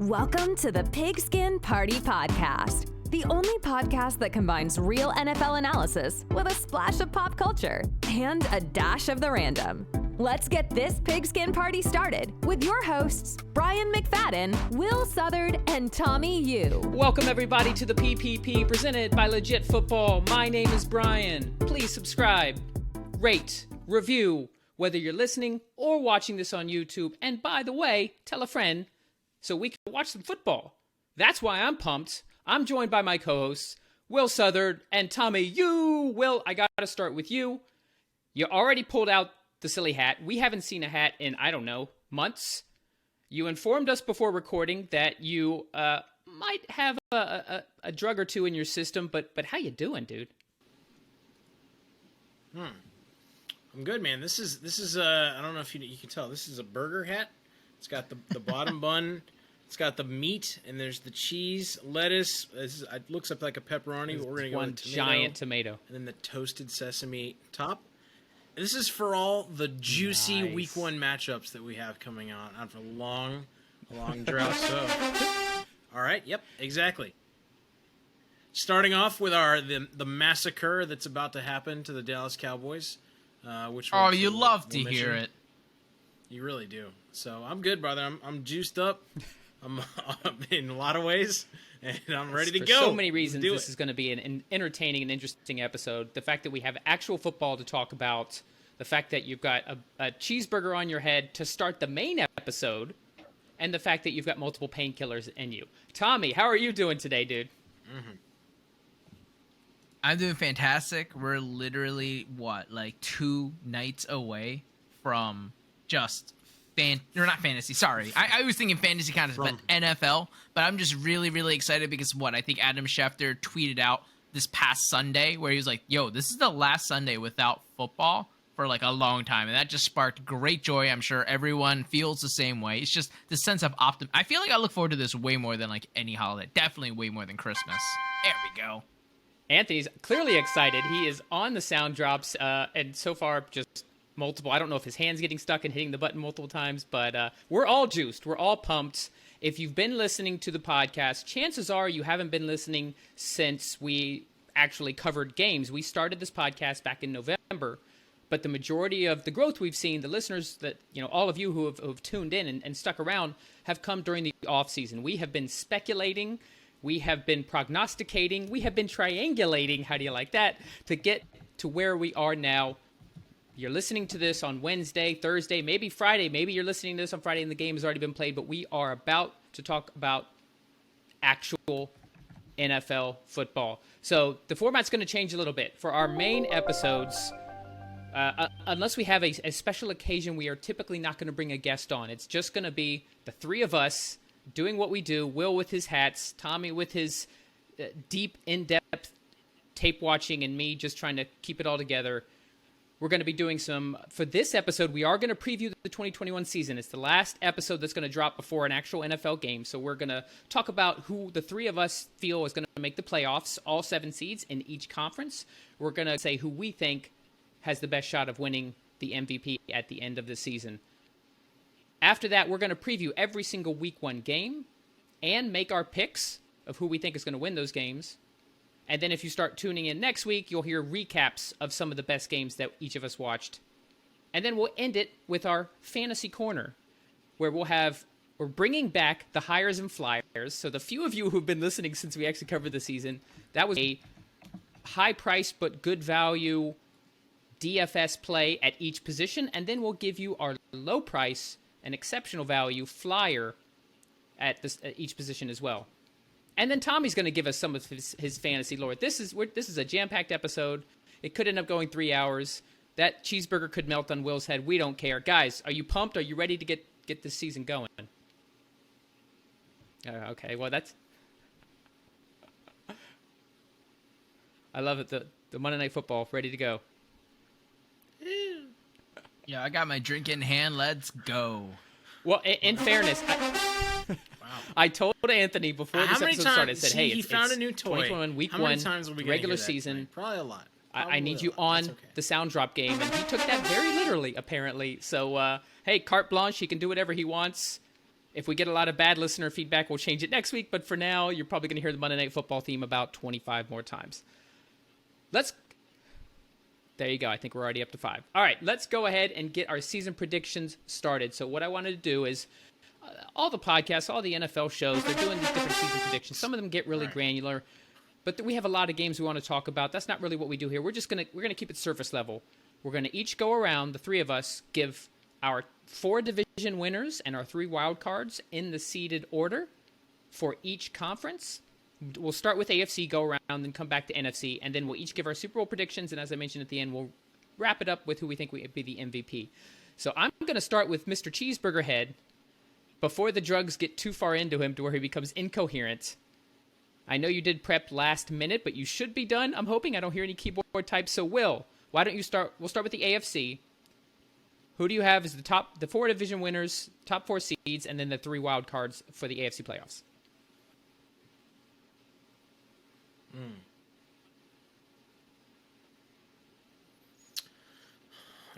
Welcome to the Pigskin Party Podcast, the only podcast that combines real NFL analysis with a splash of pop culture and a dash of the random. Let's get this Pigskin Party started with your hosts, Brian McFadden, Will Southard, and Tommy Yu. Welcome, everybody, to the PPP presented by Legit Football. My name is Brian. Please subscribe, rate, review, whether you're listening or watching this on YouTube. And by the way, tell a friend so we can watch some football. That's why I'm pumped. I'm joined by my co-hosts, Will Southard and Tommy Yu. Will, I got to start with you. You already pulled out the silly hat. We haven't seen a hat in, I don't know, months. You informed us before recording that you might have a drug or two in your system, but how you doing, dude? I'm good, man. This is I don't know if you can tell. This is a burger hat. It's got the bottom bun. It's got the meat, and there's the cheese, lettuce. It looks up like a pepperoni, but we're going to go one with giant tomato. And then the toasted sesame top. And this is for all the juicy Nice. Week 1 matchups that we have coming on for a long drought. So, all right, yep, exactly. Starting off with the massacre that's about to happen to the Dallas Cowboys. Which you love to hear it. You really do. So I'm good, brother. I'm juiced up. I'm in a lot of ways, and I'm ready to For go. so many reasons, this is going to be an entertaining and interesting episode. The fact that we have actual football to talk about, the fact that you've got a cheeseburger on your head to start the main episode, and the fact that you've got multiple painkillers in you. Tommy, how are you doing today, dude? Mm-hmm. I'm doing fantastic. We're literally, 2 nights away from just not fantasy, sorry. I was thinking fantasy kind of, but NFL. But I'm just really, really excited because I think Adam Schefter tweeted out this past Sunday where he was like, yo, this is the last Sunday without football for a long time. And that just sparked great joy. I'm sure everyone feels the same way. It's just the sense of optimism. I feel like I look forward to this way more than any holiday. Definitely way more than Christmas. There we go. Anthony's clearly excited. He is on the sound drops, and so far just multiple. I don't know if his hand's getting stuck and hitting the button multiple times, but we're all juiced. We're all pumped. If you've been listening to the podcast, chances are you haven't been listening since we actually covered games. We started this podcast back in November, but the majority of the growth we've seen, the listeners that, all of you who have tuned in and stuck around have come during the off season. We have been speculating. We have been prognosticating. We have been triangulating. How do you like that? To get to where we are now. You're listening to this on Wednesday, Thursday, maybe Friday. Maybe you're listening to this on Friday and the game has already been played. But we are about to talk about actual NFL football. So the format's going to change a little bit. For our main episodes, unless we have a special occasion, we are typically not going to bring a guest on. It's just going to be the three of us doing what we do. Will with his hats, Tommy with his deep, in-depth tape watching, and me just trying to keep it all together. We're going to be doing for this episode, we are going to preview the 2021 season. It's the last episode that's going to drop before an actual NFL game. So we're going to talk about who the three of us feel is going to make the playoffs, all 7 seeds in each conference. We're going to say who we think has the best shot of winning the MVP at the end of the season. After that, we're going to preview every single Week 1 game and make our picks of who we think is going to win those games. And then if you start tuning in next week, you'll hear recaps of some of the best games that each of us watched. And then we'll end it with our fantasy corner, where we're bringing back the Hires and Flyers. So the few of you who've been listening since we actually covered the season, that was a high price but good value DFS play at each position. And then we'll give you our low price and exceptional value flyer at each position as well. And then Tommy's going to give us some of his fantasy lore. This is a jam-packed episode. It could end up going 3 hours. That cheeseburger could melt on Will's head. We don't care. Guys, are you pumped? Are you ready to get this season going? Okay, well, that's... I love it. The Monday Night Football, ready to go. Yeah, I got my drink in hand. Let's go. Well, in fairness... I told Anthony before this episode started, I said, hey, he found a new toy. 2021 Week 1 regular season. Probably a lot. I need you on the sound drop game, and he took that very literally, apparently. So, hey, carte blanche, he can do whatever he wants. If we get a lot of bad listener feedback, we'll change it next week. But for now, you're probably going to hear the Monday Night Football theme about 25 more times. There you go. I think we're already up to 5. All right, let's go ahead and get our season predictions started. So what I wanted to do is all the podcasts, all the NFL shows, they're doing these different season predictions. Some of them get really granular, but we have a lot of games we want to talk about. That's not really what we do here. We're going to keep it surface level. We're going to each go around, the 3 of us, give our 4 division winners and our 3 wild cards in the seeded order for each conference. We'll start with AFC, go around, then come back to NFC, and then we'll each give our Super Bowl predictions, and as I mentioned at the end, we'll wrap it up with who we think would be the MVP. So I'm going to start with Mr. Cheeseburger Head before the drugs get too far into him to where he becomes incoherent. I know you did prep last minute, but you should be done. I'm hoping I don't hear any keyboard types. So Will, why don't you start? We'll start with the AFC. Who do you have as the 4 division winners, top 4 seeds, and then the 3 wild cards for the AFC playoffs?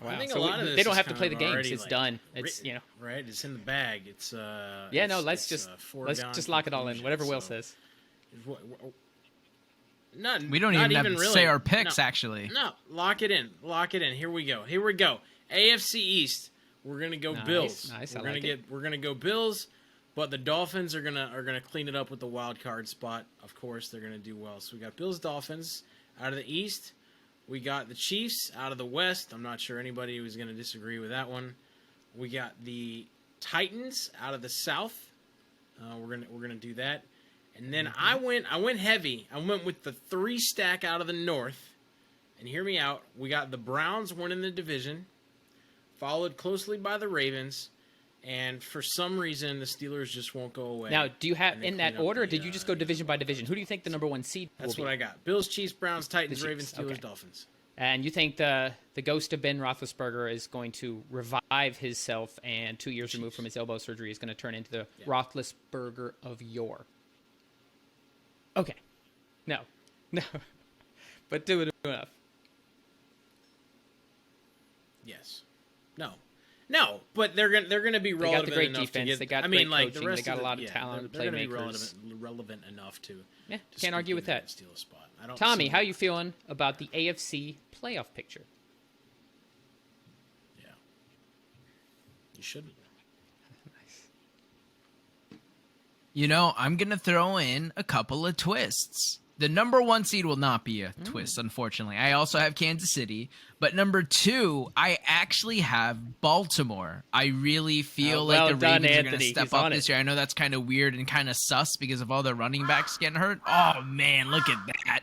Wow. I think so a lot of this they don't is have to kind play of the games. already, It's like, done. It's right. It's in the bag. It's let's just lock it all in. Whatever Will says. We don't even have to say our picks, actually. No, lock it in. Here we go. AFC East. We're gonna go Bills. Nice. We're gonna go Bills, but the Dolphins are gonna clean it up with the wild card spot. Of course, they're gonna do well. So we got Bills, Dolphins out of the East. We got the Chiefs out of the West. I'm not sure anybody was gonna disagree with that one. We got the Titans out of the South. We're gonna do that. And then I went heavy. I went with the 3 stack out of the North. And hear me out. We got the Browns winning the division, followed closely by the Ravens, and for some reason the Steelers just won't go away. Now, do you have in that order? Or did you just go division by division? Who do you think the number 1 seed will be? That's what I got. Bills, Chiefs, Browns, Titans, Ravens, Steelers, okay. Dolphins. And you think the ghost of Ben Roethlisberger is going to revive himself, and 2 years removed from his elbow surgery is going to turn into the Roethlisberger of yore? Okay. No. But do it enough. Yes. No, but they're gonna be relevant enough. They got the great enough defense. to get, they got great coaching. the rest They got a lot of yeah, talent, they're playmakers. Gonna be relevant enough to. Yeah, to can't argue with that. Steal a spot. I don't Tommy, how you feeling about the AFC playoff picture? Yeah. You should be. You know, I'm going to throw in a couple of twists. The number 1 seed will not be a twist, unfortunately. I also have Kansas City. But number 2, I actually have Baltimore. I really feel like the Ravens are going to step up this year. I know that's kind of weird and kind of sus because of all the running backs getting hurt. Oh, man, look at that.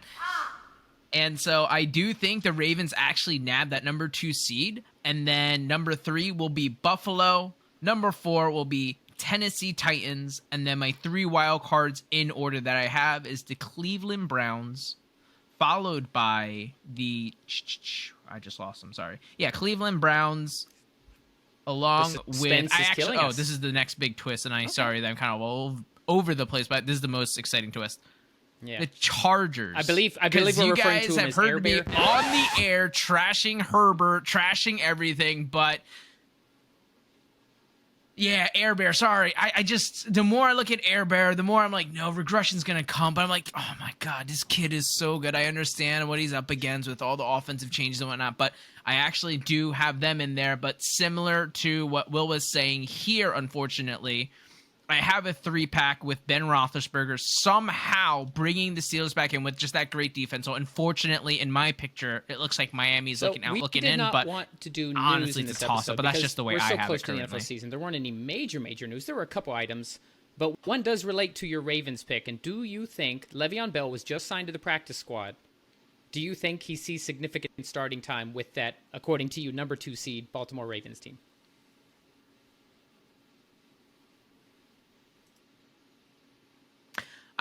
And so I do think the Ravens actually nab that number 2 seed. And then number 3 will be Buffalo. Number 4 will be Tennessee Titans, and then my 3 wild cards in order that I have is the Cleveland Browns, followed by the I just lost them, sorry. Yeah, Cleveland Browns along with this is the next big twist, and sorry that I'm kind of all over the place, but this is the most exciting twist. Yeah. The Chargers. I believe we're referring to him as Air Bear. You guys have heard me on the air trashing Herbert, trashing everything, but yeah, Air Bear. Sorry. I just, the more I look at Air Bear, the more I'm like, no, regression's going to come. But I'm like, oh my God, this kid is so good. I understand what he's up against with all the offensive changes and whatnot. But I actually do have them in there. But similar to what Will was saying here, unfortunately, I have a 3-pack with Ben Roethlisberger somehow bringing the Steelers back in with just that great defense. So unfortunately, in my picture, it looks like Miami's looking in. But we did not want to do news honestly, in this it's a toss-up, but that's just the way I have it currently. We're so close to the NFL season. There weren't any major news. There were a couple items, but one does relate to your Ravens pick. And do you think Le'Veon Bell was just signed to the practice squad? Do you think he sees significant starting time with that, according to you, number 2 seed Baltimore Ravens team?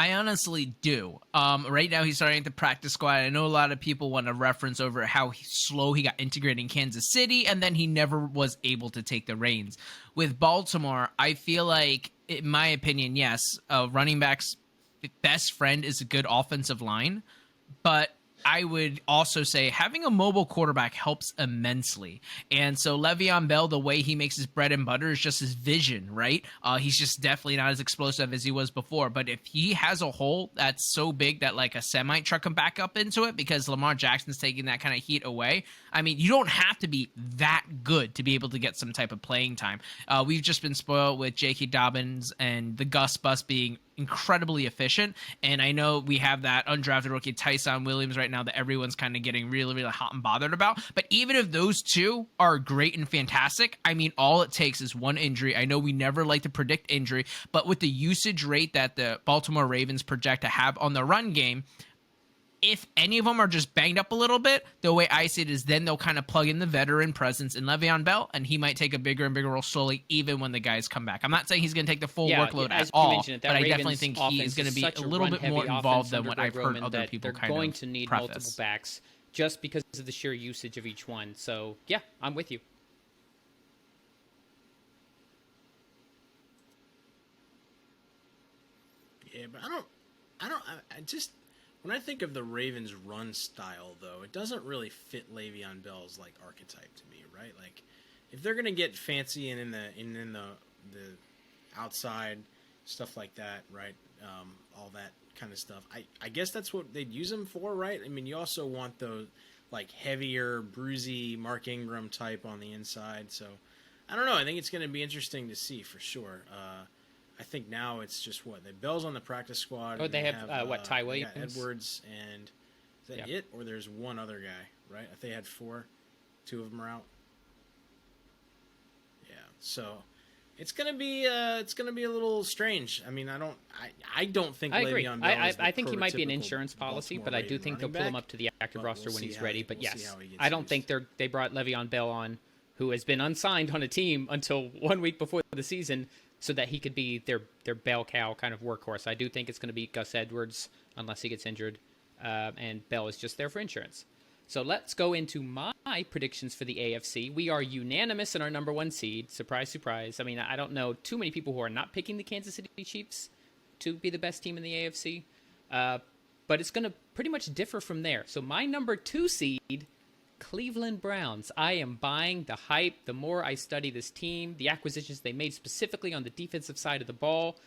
I honestly do. Right now, he's starting at the practice squad. I know a lot of people want to reference over how slow he got integrated in Kansas City, and then he never was able to take the reins. With Baltimore, I feel like, in my opinion, yes, running back's best friend is a good offensive line, but I would also say having a mobile quarterback helps immensely. And so Le'Veon Bell, the way he makes his bread and butter is just his vision, right? He's just definitely not as explosive as he was before. But if he has a hole that's so big that like a semi truck can back up into it because Lamar Jackson's taking that kind of heat away, I mean, you don't have to be that good to be able to get some type of playing time. We've just been spoiled with J.K. Dobbins and the Gus Bus being incredibly efficient, and I know we have that undrafted rookie Tyson Williams right now that everyone's kind of getting really, really hot and bothered about. But even if those two are great and fantastic, I mean, all it takes is one injury. I know we never like to predict injury, but with the usage rate that the Baltimore Ravens project to have on the run game, if any of them are just banged up a little bit, the way I see it is then they'll kind of plug in the veteran presence in Le'Veon Bell, and he might take a bigger and bigger role slowly, even when the guys come back. I'm not saying he's going to take the full workload at all, but I definitely think he is going to be a little bit more involved than what I've heard other people kind of going to need preface. Multiple backs just because of the sheer usage of each one. So, yeah, I'm with you. Yeah, but I just... When I think of the Ravens' run style, though, it doesn't really fit Le'Veon Bell's like archetype to me, right? Like, if they're gonna get fancy and in the outside stuff like that, right? All that kind of stuff. I guess that's what they'd use him for, right? I mean, you also want those like heavier, bruisey Mark Ingram type on the inside. So, I don't know. I think it's gonna be interesting to see for sure. I think now it's just the Bell's on the practice squad. Oh, they have Ty Williams, Edwards, and is that it? Or there's one other guy, right? If they had 4, 2 of them are out. Yeah, so it's gonna be a little strange. I mean, I don't think I agree. Le'Veon Bell is the I think he might be an prototypical insurance policy, Baltimore but I do Raven think they'll running pull him back, up to the active roster when he's ready. But yes, I don't think they brought Le'Veon Bell on, who has been unsigned on a team until 1 week before the season, so that he could be their bell cow kind of workhorse. I do think it's going to be Gus Edwards unless he gets injured, and Bell is just there for insurance. So let's go into my predictions for the AFC. We are unanimous in our number 1 seed. Surprise, surprise. I mean, I don't know too many people who are not picking the Kansas City Chiefs to be the best team in the AFC, but it's going to pretty much differ from there. So my number 2 seed, Cleveland Browns. I am buying the hype. The more I study this team, the acquisitions they made specifically on the defensive side of the ball,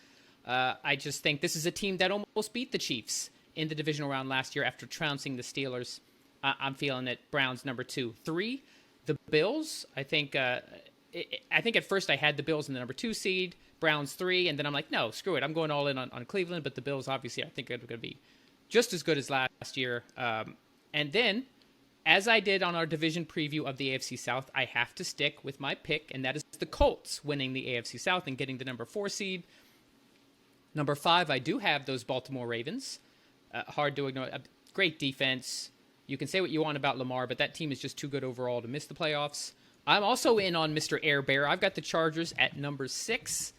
I just think this is a team that almost beat the Chiefs in the divisional round last year after trouncing the Steelers. I'm feeling it. Browns number 2. 3, the Bills. I think at first I had the Bills in the number 2 seed, Browns 3, and then I'm like, no, screw it. I'm going all in on Cleveland, but the Bills obviously I think are going to be just as good as last year. And then, as I did on our division preview of the AFC South, I have to stick with my pick, and that is the Colts winning the AFC South and getting the number 4 seed. Number 5, I do have those Baltimore Ravens. Hard to ignore. Great defense. You can say what you want about Lamar, but that team is just too good overall to miss the playoffs. I'm also in on Mr. Air Bear. I've got the Chargers at number 6,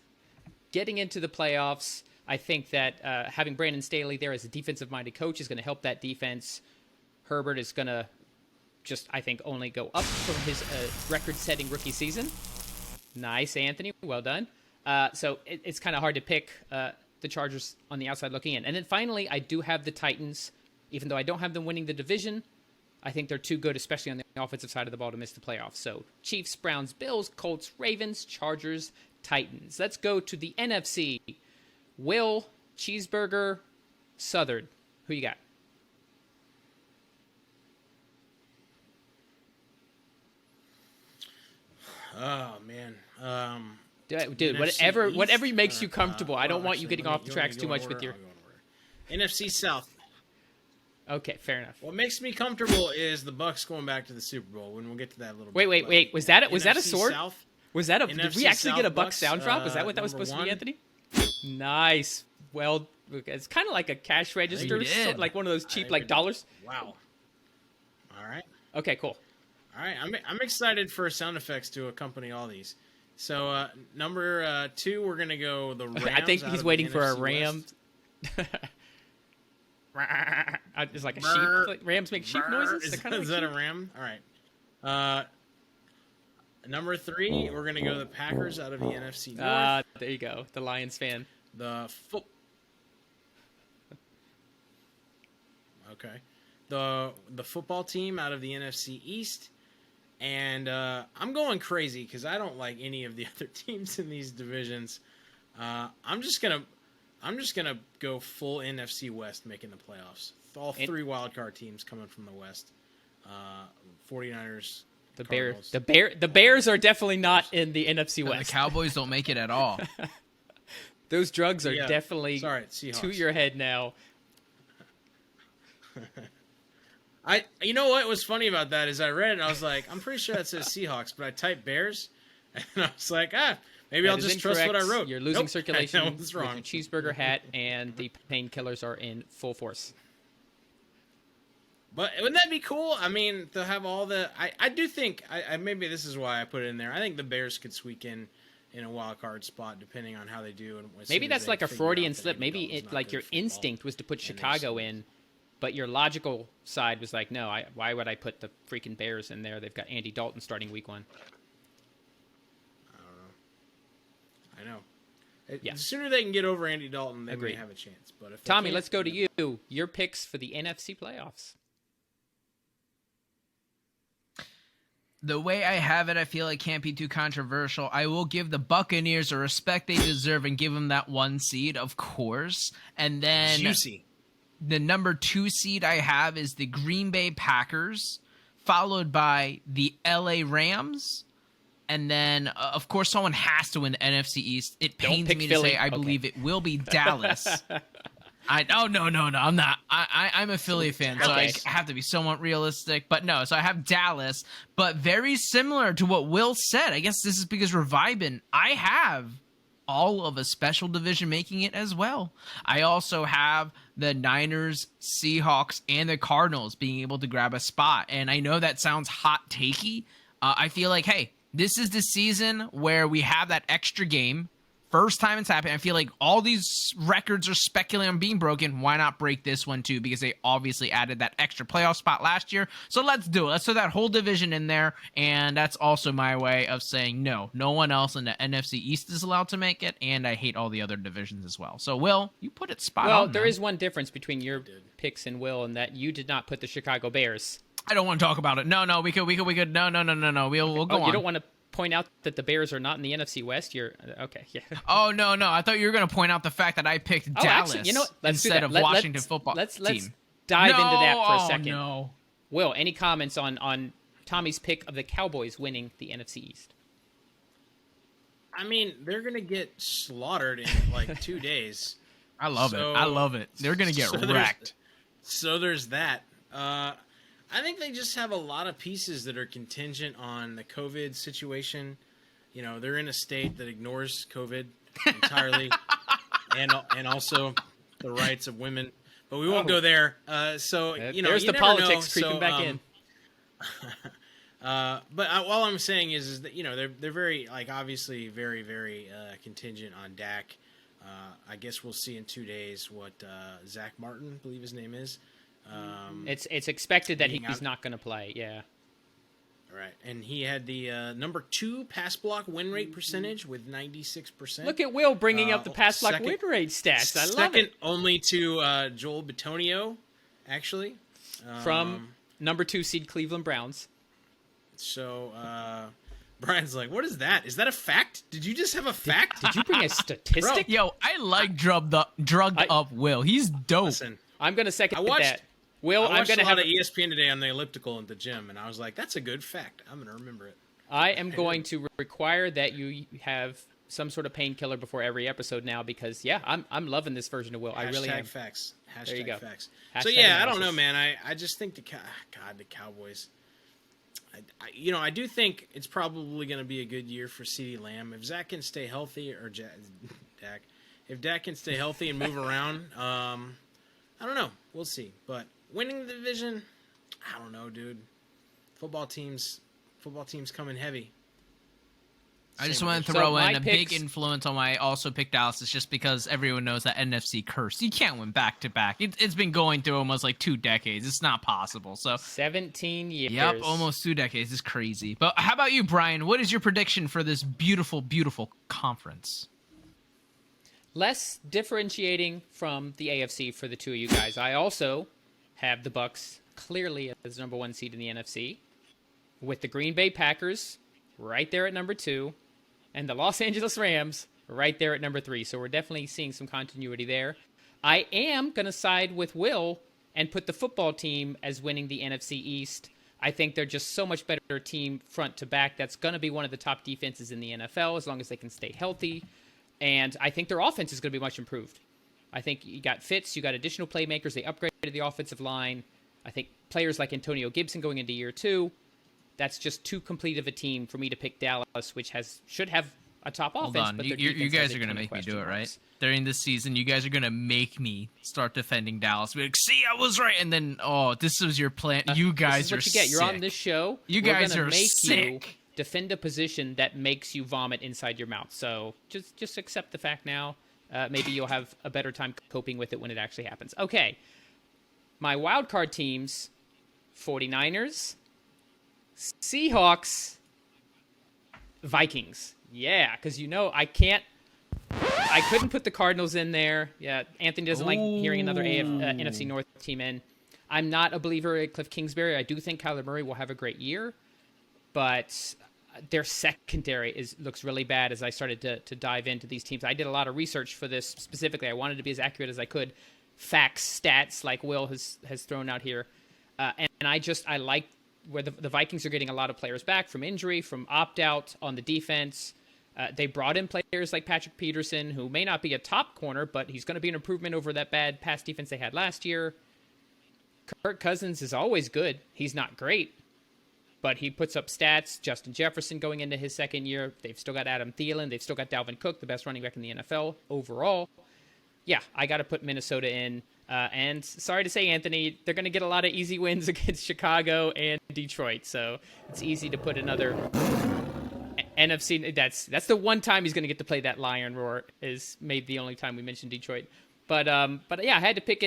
getting into the playoffs. I think that having Brandon Staley there as a defensive-minded coach is going to help that defense. Herbert is going to just, I think, only go up from his record-setting rookie season. Nice, Anthony. Well done. So it's kind of hard to pick the Chargers on the outside looking in. And then finally, I do have the Titans. Even though I don't have them winning the division, I think they're too good, especially on the offensive side of the ball, to miss the playoffs. So Chiefs, Browns, Bills, Colts, Ravens, Chargers, Titans. Let's go to the NFC. Will, Cheeseburger, Southern. Who you got? Oh, man. Dude, whatever makes you comfortable. I don't want you getting off the tracks too much with your... NFC South. Okay, fair enough. What makes me comfortable is the Bucks going back to the Super Bowl. When we'll get to that a little bit. Wait. Was that a sword? South, Did we actually get a Bucks sound drop? Was that what that was supposed to be, 1. Anthony? Nice. Well, it's kind of like a cash register, like one of those cheap like dollars. Wow. All right. Okay, cool. All right, I'm excited for sound effects to accompany all these. So number 2, we're gonna go the Rams. I think he's waiting for a Ram. It's like a sheep. Like Rams make sheep noises. Is that a ram? All right. Number 3, we're gonna go the Packers out of the NFC North. There you go. The Lions fan. Okay. the football team out of the NFC East, and I'm going crazy because I don't like any of the other teams in these divisions. I'm just gonna go full NFC West making the playoffs. All three wildcard teams coming from the West. 49ers. The Cardinals. the Bears are definitely not in the NFC West. The Cowboys don't make it at all. Those drugs are definitely Seahawks. to your head now. You know what was funny about that is I read it and I was like, I'm pretty sure that says Seahawks, but I typed Bears and I was like, maybe I'll just trust what I wrote. You're losing Nope. circulation That was wrong. with your cheeseburger hat, and the painkillers are in full force. But wouldn't that be cool? I mean, to have all the... I do think... maybe this is why I put it in there. I think the Bears could squeak in a wild card spot depending on how they do. And Maybe that's like a Freudian slip. Maybe like your instinct was to put Chicago in, but your logical side was like, no, why would I put the freaking Bears in there? They've got Andy Dalton starting week 1. I know. Yeah. The sooner they can get over Andy Dalton, they may have a chance. But if Tommy, let's go to you. Your picks for the NFC playoffs. The way I have it, I feel it can't be too controversial. I will give the Buccaneers the respect they deserve and give them that 1 seed, of course. And then juicy. The number 2 seed I have is the Green Bay Packers, followed by the LA Rams. And then, of course, someone has to win the NFC East. It pains me to say I believe it will be Dallas. No, I'm not. I'm a Philly fan, so I have to be somewhat realistic. But no, so I have Dallas, but very similar to what Will said. I guess this is because we're vibing. I have all of a special division making it as well. I also have the Niners, Seahawks, and the Cardinals being able to grab a spot. And I know that sounds hot takey. I feel like, hey, this is the season where we have that extra game. First time it's happened. I feel like all these records are speculating on being broken. Why not break this one too? Because they obviously added that extra playoff spot last year. So let's do it. Let's throw that whole division in there. And that's also my way of saying no one else in the NFC East is allowed to make it. And I hate all the other divisions as well. So Will, you put it spot on. Well, there is one difference between your picks and Will, in that you did not put the Chicago Bears. I don't want to talk about it. No, we could. No. We'll go on. You don't want to point out that the Bears are not in the NFC West? You're okay, yeah. Oh no! I thought you were going to point out the fact that I picked Dallas actually, you know what? instead of Washington football let's team. Dive into that for a second. No. Will, any comments on Tommy's pick of the Cowboys winning the NFC East? I mean, they're going to get slaughtered in like 2 days. I love it. They're going to get wrecked. So there's that. I think they just have a lot of pieces that are contingent on the COVID situation. You know, they're in a state that ignores COVID entirely, and also the rights of women. But we won't go there. So you know, there's you the never politics know. creeping back in. But all I'm saying is that, you know, they're very, like, obviously very, very contingent on Dak. I guess we'll see in 2 days what Zach Martin, I believe his name is. It's expected that he's not going to play. Yeah. Right, and he had the number 2 pass block win rate percentage with 96%. Look at Will bringing up the pass block win rate stats. I love it. Second only to Joel Bitonio, actually. From number 2 seed Cleveland Browns. So Brian's like, what is that? Is that a fact? Did you just have a fact? Did you bring a statistic? Yo, I like drugged up Will. He's dope. Listen, I'm going to second that. Will, I watched I'm going to have a lot of ESPN today on the elliptical at the gym, and I was like, that's a good fact. I'm going to remember it. I am going to require that you have some sort of painkiller before every episode now, because I'm loving this version of Will. I really am. Facts. There you go. Facts. Hashtag so yeah, analysis. I don't know, man. I just think the Cowboys. I do think it's probably going to be a good year for CeeDee Lamb if Zach can stay healthy, or Dak. If Dak can stay healthy and move around, I don't know. We'll see. But winning the division, I don't know, dude. Football teams coming heavy. I just want to throw in a big influence on why I also picked Dallas is just because everyone knows that NFC curse. You can't win back-to-back. It's been going through almost like 2 decades. It's not possible. So 17 years. Yep, almost 2 decades. It's crazy. But how about you, Brian? What is your prediction for this beautiful, beautiful conference? Less differentiating from the AFC for the two of you guys. I also have the Bucs clearly as number 1 seed in the NFC, with the Green Bay Packers right there at number 2, and the Los Angeles Rams right there at number 3. So we're definitely seeing some continuity there. I am going to side with Will and put the football team as winning the NFC East. I think they're just so much better team front to back. That's going to be one of the top defenses in the NFL as long as they can stay healthy. And I think their offense is going to be much improved. I think you got Fitz, you got additional playmakers. They upgraded the offensive line. I think players like Antonio Gibson going into year 2. That's just too complete of a team for me to pick Dallas, which should have a top offense. Hold on, but you guys are going to make me do it, right? During this season, you guys are going to make me start defending Dallas. Be like, see, I was right. And then, this was your plan. You guys this is what you get. You're on this show. You guys are make sick. You defend a position that makes you vomit inside your mouth. So just accept the fact now. Maybe you'll have a better time coping with it when it actually happens. Okay. My wild card teams, 49ers, Seahawks, Vikings. Yeah, because I couldn't put the Cardinals in there. Yeah, Anthony doesn't like hearing another NFC North team in. I'm not a believer at Cliff Kingsbury. I do think Kyler Murray will have a great year, but their secondary looks really bad as I started to dive into these teams. I did a lot of research for this specifically. I wanted to be as accurate as I could. Facts, stats, like Will has thrown out here. And I like where the Vikings are getting a lot of players back from injury, from opt-out on the defense. They brought in players like Patrick Peterson, who may not be a top corner, but he's going to be an improvement over that bad pass defense they had last year. Kirk Cousins is always good. He's not great, but he puts up stats. Justin Jefferson going into his second year. They've still got Adam Thielen. They've still got Dalvin Cook, the best running back in the NFL overall. Yeah, I got to put Minnesota in. And sorry to say, Anthony, they're going to get a lot of easy wins against Chicago and Detroit. So it's easy to put another NFC. That's the one time he's going to get to play that lion roar. Is maybe the only time we mentioned Detroit. But yeah, I had to pick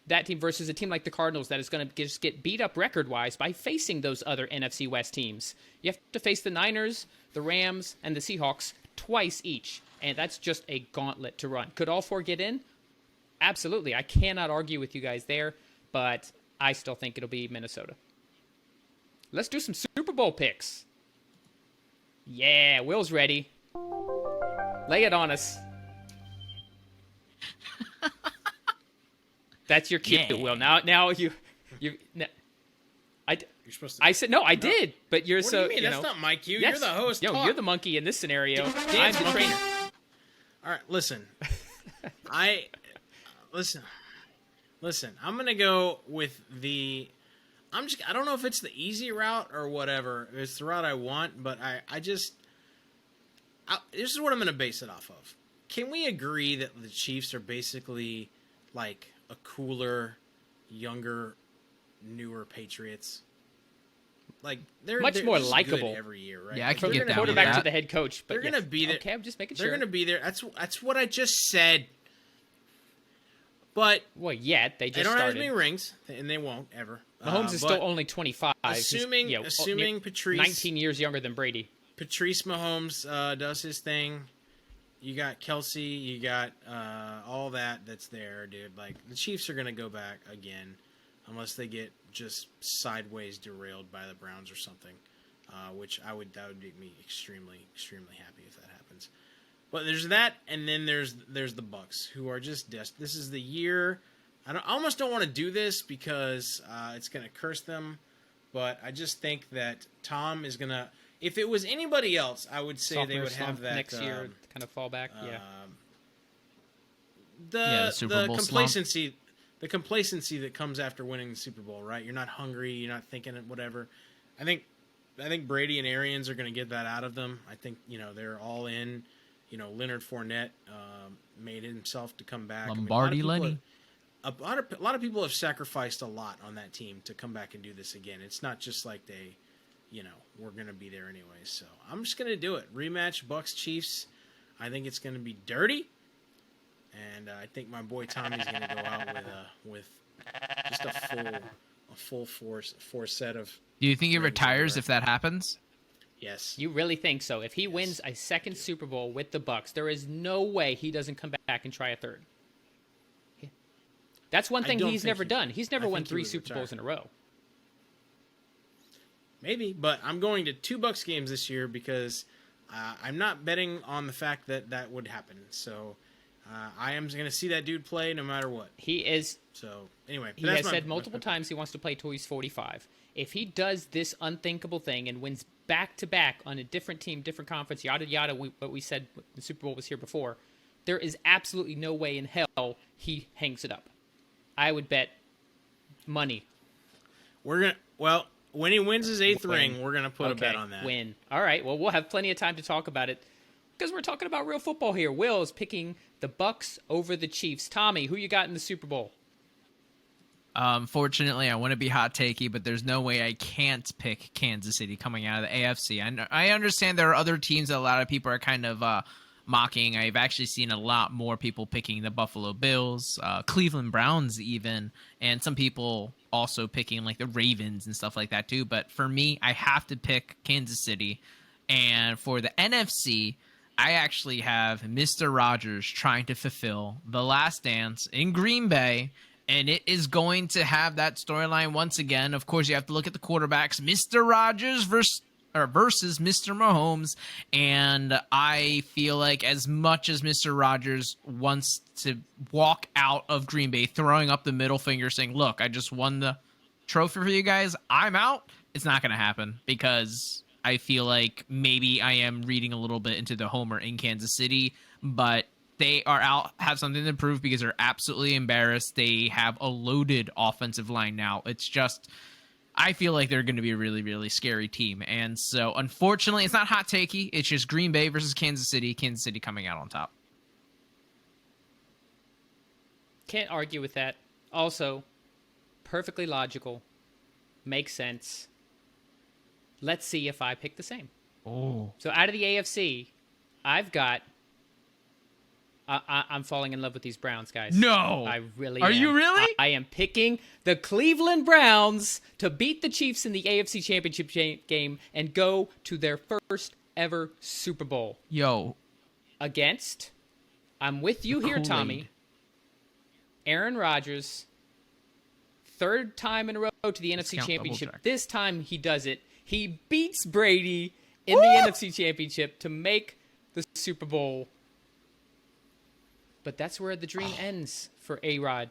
that team versus a team like the Cardinals that is going to just get beat up record-wise by facing those other NFC West teams. You have to face the Niners, the Rams, and the Seahawks twice each. And that's just a gauntlet to run. Could all 4 get in? Absolutely. I cannot argue with you guys there, but I still think it'll be Minnesota. Let's do some Super Bowl picks. Yeah, Will's ready. Lay it on us. That's your cue, Will. Now you. You're supposed to. I said no. I did, but you're What do you mean? That's not my cue. Yes. You're the host. Yo, Talk. you're the monkey in this scenario. Dance, I'm the monkey. trainer. All right, listen. Listen. I'm gonna go with the. I don't know if it's the easy route or whatever. It's the route I want, but this is what I'm gonna base it off of. Can we agree that the Chiefs are basically like a cooler, younger, newer Patriots? Like they're Much more just likable good every year, right? Yeah, I can They're get gonna- down with Quarterback that. to the head coach. But They're yes. gonna be there. Okay, I'm just making They're sure. gonna be there. That's what I just said. But Well, yet they they just don't have as started. many rings, and they won't ever. Mahomes is but still only 25. assuming He's, Patrice 19 years younger than Brady. Patrice Mahomes does his thing. You got Kelsey. You got all that's there, dude. Like the Chiefs are gonna go back again, unless they get just sideways derailed by the Browns or something. That would make me extremely, extremely happy if that happens. But there's that, and then there's the Bucs, who are just this is the year. I almost don't want to do this because it's going to curse them, but I just think that Tom is going to. If it was anybody else, I would say they would have that next year kind of fall back. the Super Bowl complacency, the complacency that comes after winning the Super Bowl, right? You're not hungry, you're not thinking it, whatever. I think Brady and Arians are going to get that out of them. I think they're all in. Leonard Fournette made himself to come back. Lombardi Lenny. A lot of people have sacrificed a lot on that team to come back and do this again. It's not just like they, we're going to be there anyway. So I'm just going to do it. Rematch Bucks Chiefs. I think it's going to be dirty, and I think my boy Tommy's going to go out with just a full four set of. Do you think he rings retires over. if that happens? Yes. You really think so? If he wins a second Super Bowl with the Bucs, there is no way he doesn't come back and try a third. That's one I thing don't he's think never he done. would. He's I never won think he 3 would Super Bowls in retire. a row. Maybe, but I'm going to 2 Bucs games this year because I'm not betting on the fact that would happen. So I am going to see that dude play no matter what. He is. So anyway, He has said multiple times he wants to play till he's 45. If he does this unthinkable thing and wins back-to-back on a different team, different conference, yada, yada, what we said when the Super Bowl was here before, there is absolutely no way in hell he hangs it up. I would bet money. When he wins his 8th ring, we're going to put a bet on that. Win. All right. Well, we'll have plenty of time to talk about it because we're talking about real football here. Will is picking the Bucs over the Chiefs. Tommy, who you got in the Super Bowl? Fortunately, I want to be hot takey, but there's no way I can't pick Kansas City coming out of the AFC. I understand there are other teams that a lot of people are kind of mocking. I've actually seen a lot more people picking the Buffalo Bills, Cleveland Browns even, and some people also picking like the Ravens and stuff like that too. But for me, I have to pick Kansas City. And for the NFC, I actually have Mr. Rogers trying to fulfill the last dance in Green Bay. And it is going to have that storyline once again. Of course, you have to look at the quarterbacks, Mr. Rogers versus Mr. Mahomes. And I feel like as much as Mr. Rogers wants to walk out of Green Bay, throwing up the middle finger saying, look, I just won the trophy for you guys, I'm out. It's not going to happen because I feel like maybe I am reading a little bit into the homer in Kansas City, but they are out, have something to prove because they're absolutely embarrassed. They have a loaded offensive line now. It's just, I feel like they're going to be a really, really scary team. And so, unfortunately, it's not hot takey. It's just Green Bay versus Kansas City. Kansas City coming out on top. Can't argue with that. Also, perfectly logical. Makes sense. Let's see if I pick the same. Oh. So out of the AFC, I've got... I'm falling in love with these Browns, guys. No. I really Are am. you really? I am picking the Cleveland Browns to beat the Chiefs in the AFC Championship game and go to their first ever Super Bowl. Yo. Against, I'm with you here, Kool-Aid. Tommy, Aaron Rodgers, 3rd time in a row to the NFC Discount Championship. double check. This time he does it. He beats Brady in the NFC Championship to make the Super Bowl. But that's where the dream ends for A-Rod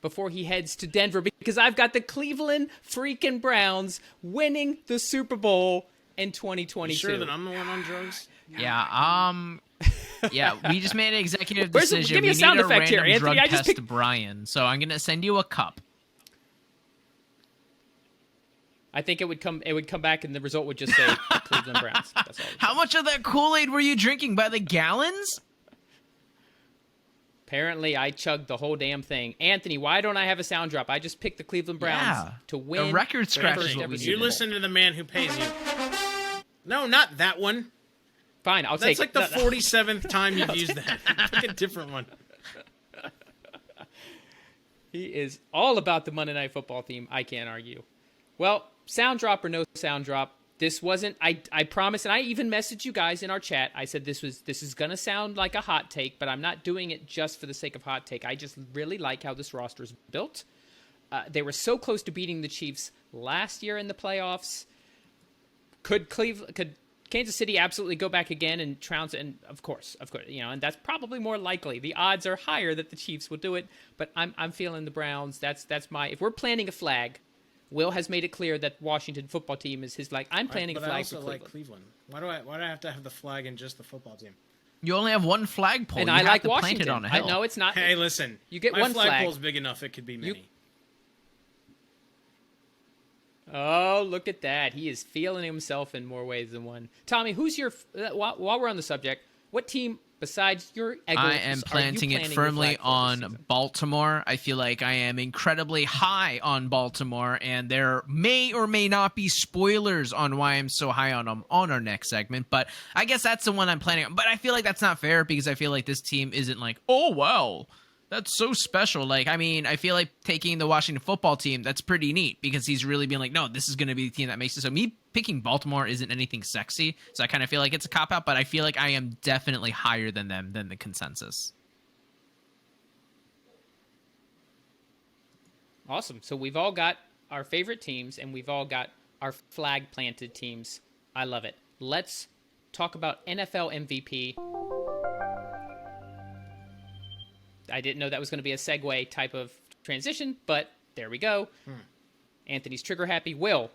before he heads to Denver because I've got the Cleveland freaking Browns winning the Super Bowl in 2022. You sure that I'm the one on drugs? Yeah, yeah, we just made an executive Where's the- decision. give me a We sound need effect here, random Anthony. drug I just test picked- Brian, so I'm going to send you a cup. I think it would come back and the result would just say Cleveland Browns. That's all. How much of that Kool-Aid were you drinking? By the gallons? Apparently, I chugged the whole damn thing. Anthony, why don't I have a sound drop? I just picked the Cleveland Browns Yeah. to win. A record their scratch first is what ever we Super You Bowl. listen to the man who pays you. No, not that one. Fine, I'll take That's like it. the 47th time you've used that. Pick a different one. He is all about the Monday Night Football theme. I can't argue. Well, sound drop or no sound drop, this wasn't. I promise, and I even messaged you guys in our chat. I said this is gonna sound like a hot take, but I'm not doing it just for the sake of hot take. I just really like how this roster is built. They were so close to beating the Chiefs last year in the playoffs. Could Kansas City absolutely go back again and trounce? And of course, and that's probably more likely. The odds are higher that the Chiefs will do it, but I'm feeling the Browns. That's my. If we're planting a flag, Will has made it clear that Washington football team is his like. I'm planting a But I flag also for Cleveland. like Cleveland. Why do I have to have the flag in just the football team? You only have one flagpole. And you I have like to Washington. plant it on a hill. I know it's not. Hey, listen. You get my one flag. flagpole's big enough; it could be many. Oh, look at that. He is feeling himself in more ways than one. Tommy, who's your, while we're on the subject, what team besides your Eagles I am planting it firmly on Baltimore. I feel like I am incredibly high on Baltimore, and there may or may not be spoilers on why I'm so high on them on our next segment, but I guess that's the one I'm planning on. But I feel like that's not fair because I feel like this team isn't like, oh, wow, that's so special. Like, I mean, I feel like taking the Washington football team, that's pretty neat because he's really being like, no, this is going to be the team that makes it. So me picking Baltimore isn't anything sexy. So I kind of feel like it's a cop-out, but I feel like I am definitely higher than them, than the consensus. Awesome. So we've all got our favorite teams, and we've all got our flag-planted teams. I love it. Let's talk about NFL MVP. I didn't know that was going to be a segue type of transition, but there we go. Anthony's trigger happy. Will,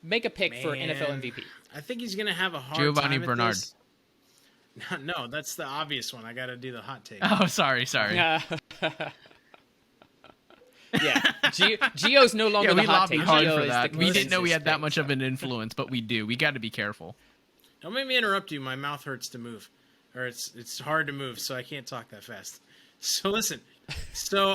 make a pick for NFL MVP. I think he's going to have a hard Giovanni time at Bernard. this. No, that's the obvious one. I got to do the hot take. Oh, sorry. Yeah. Gio's no longer the we hot lobbied take. hard Gio for is that. the We didn't know we had that closest much thing, of an influence, but we do. We got to be careful. Don't make me interrupt you. My mouth hurts to move. Or it's hard to move, so I can't talk that fast. So listen. So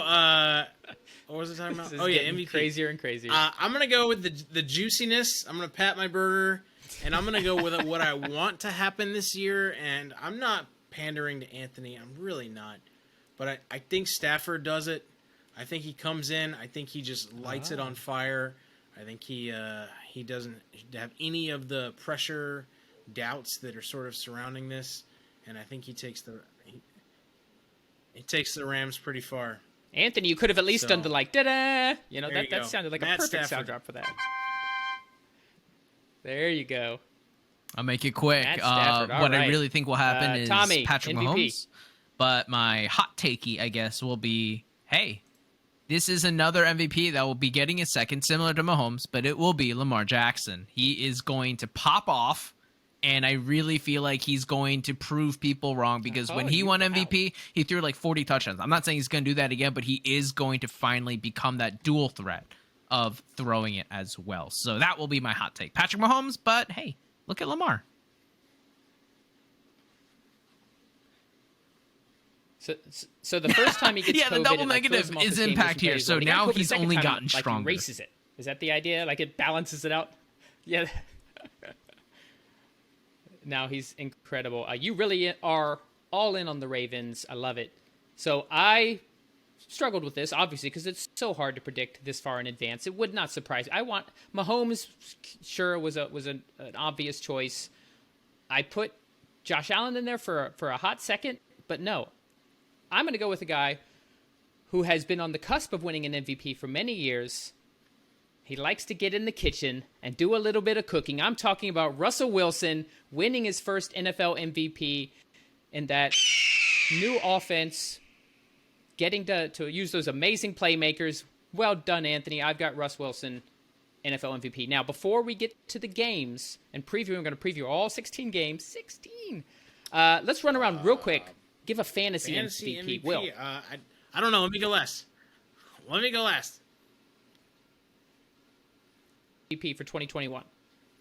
what was I talking about? This is getting MVP. crazier and crazier. I'm gonna go with the juiciness. I'm gonna pat my burger, and I'm gonna go with what I want to happen this year. And I'm not pandering to Anthony. I'm really not. But I think Stafford does it. I think he comes in. I think he just lights it on fire. I think he doesn't have any of the pressure, doubts that are sort of surrounding this. And I think he takes the Rams pretty far. Anthony, you could have at least done the like da-da. You know, There you that go. sounded like Matt a perfect Stafford. sound drop for that. There you go. I'll make it quick. Matt Stafford, all What I right. really think will happen is Tommy, Patrick MVP. Mahomes. But my hot takey, I guess, will be, hey, this is another MVP that will be getting a second, similar to Mahomes, but it will be Lamar Jackson. He is going to pop off, and I really feel like he's going to prove people wrong because when he won MVP, he threw like 40 touchdowns. I'm not saying he's going to do that again, but he is going to finally become that dual threat of throwing it as well. So that will be my hot take. Patrick Mahomes, but hey, look at Lamar. So the first time he gets Yeah, COVID, the double it, like, negative throws him off is his game, impact which here. is So when he got now COVID the he's second only time, gotten like, stronger. He erases it. Is that the idea? Like it balances it out? Yeah. Now he's incredible. You really are all in on the Ravens. I love it. So I struggled with this, obviously, because it's so hard to predict this far in advance. It would not surprise me. I want Mahomes. Sure, was an obvious choice. I put Josh Allen in there for a hot second, but no, I'm going to go with a guy who has been on the cusp of winning an MVP for many years. He likes to get in the kitchen and do a little bit of cooking. I'm talking about Russell Wilson winning his first NFL MVP in that new offense, getting to use those amazing playmakers. Well done, Anthony. I've got Russ Wilson, NFL MVP. Now, before we get to the games and preview, I'm going to preview all 16 games. 16! Let's run around real quick. Give a fantasy MVP. Will. I don't know. Let me go last. MVP for 2021.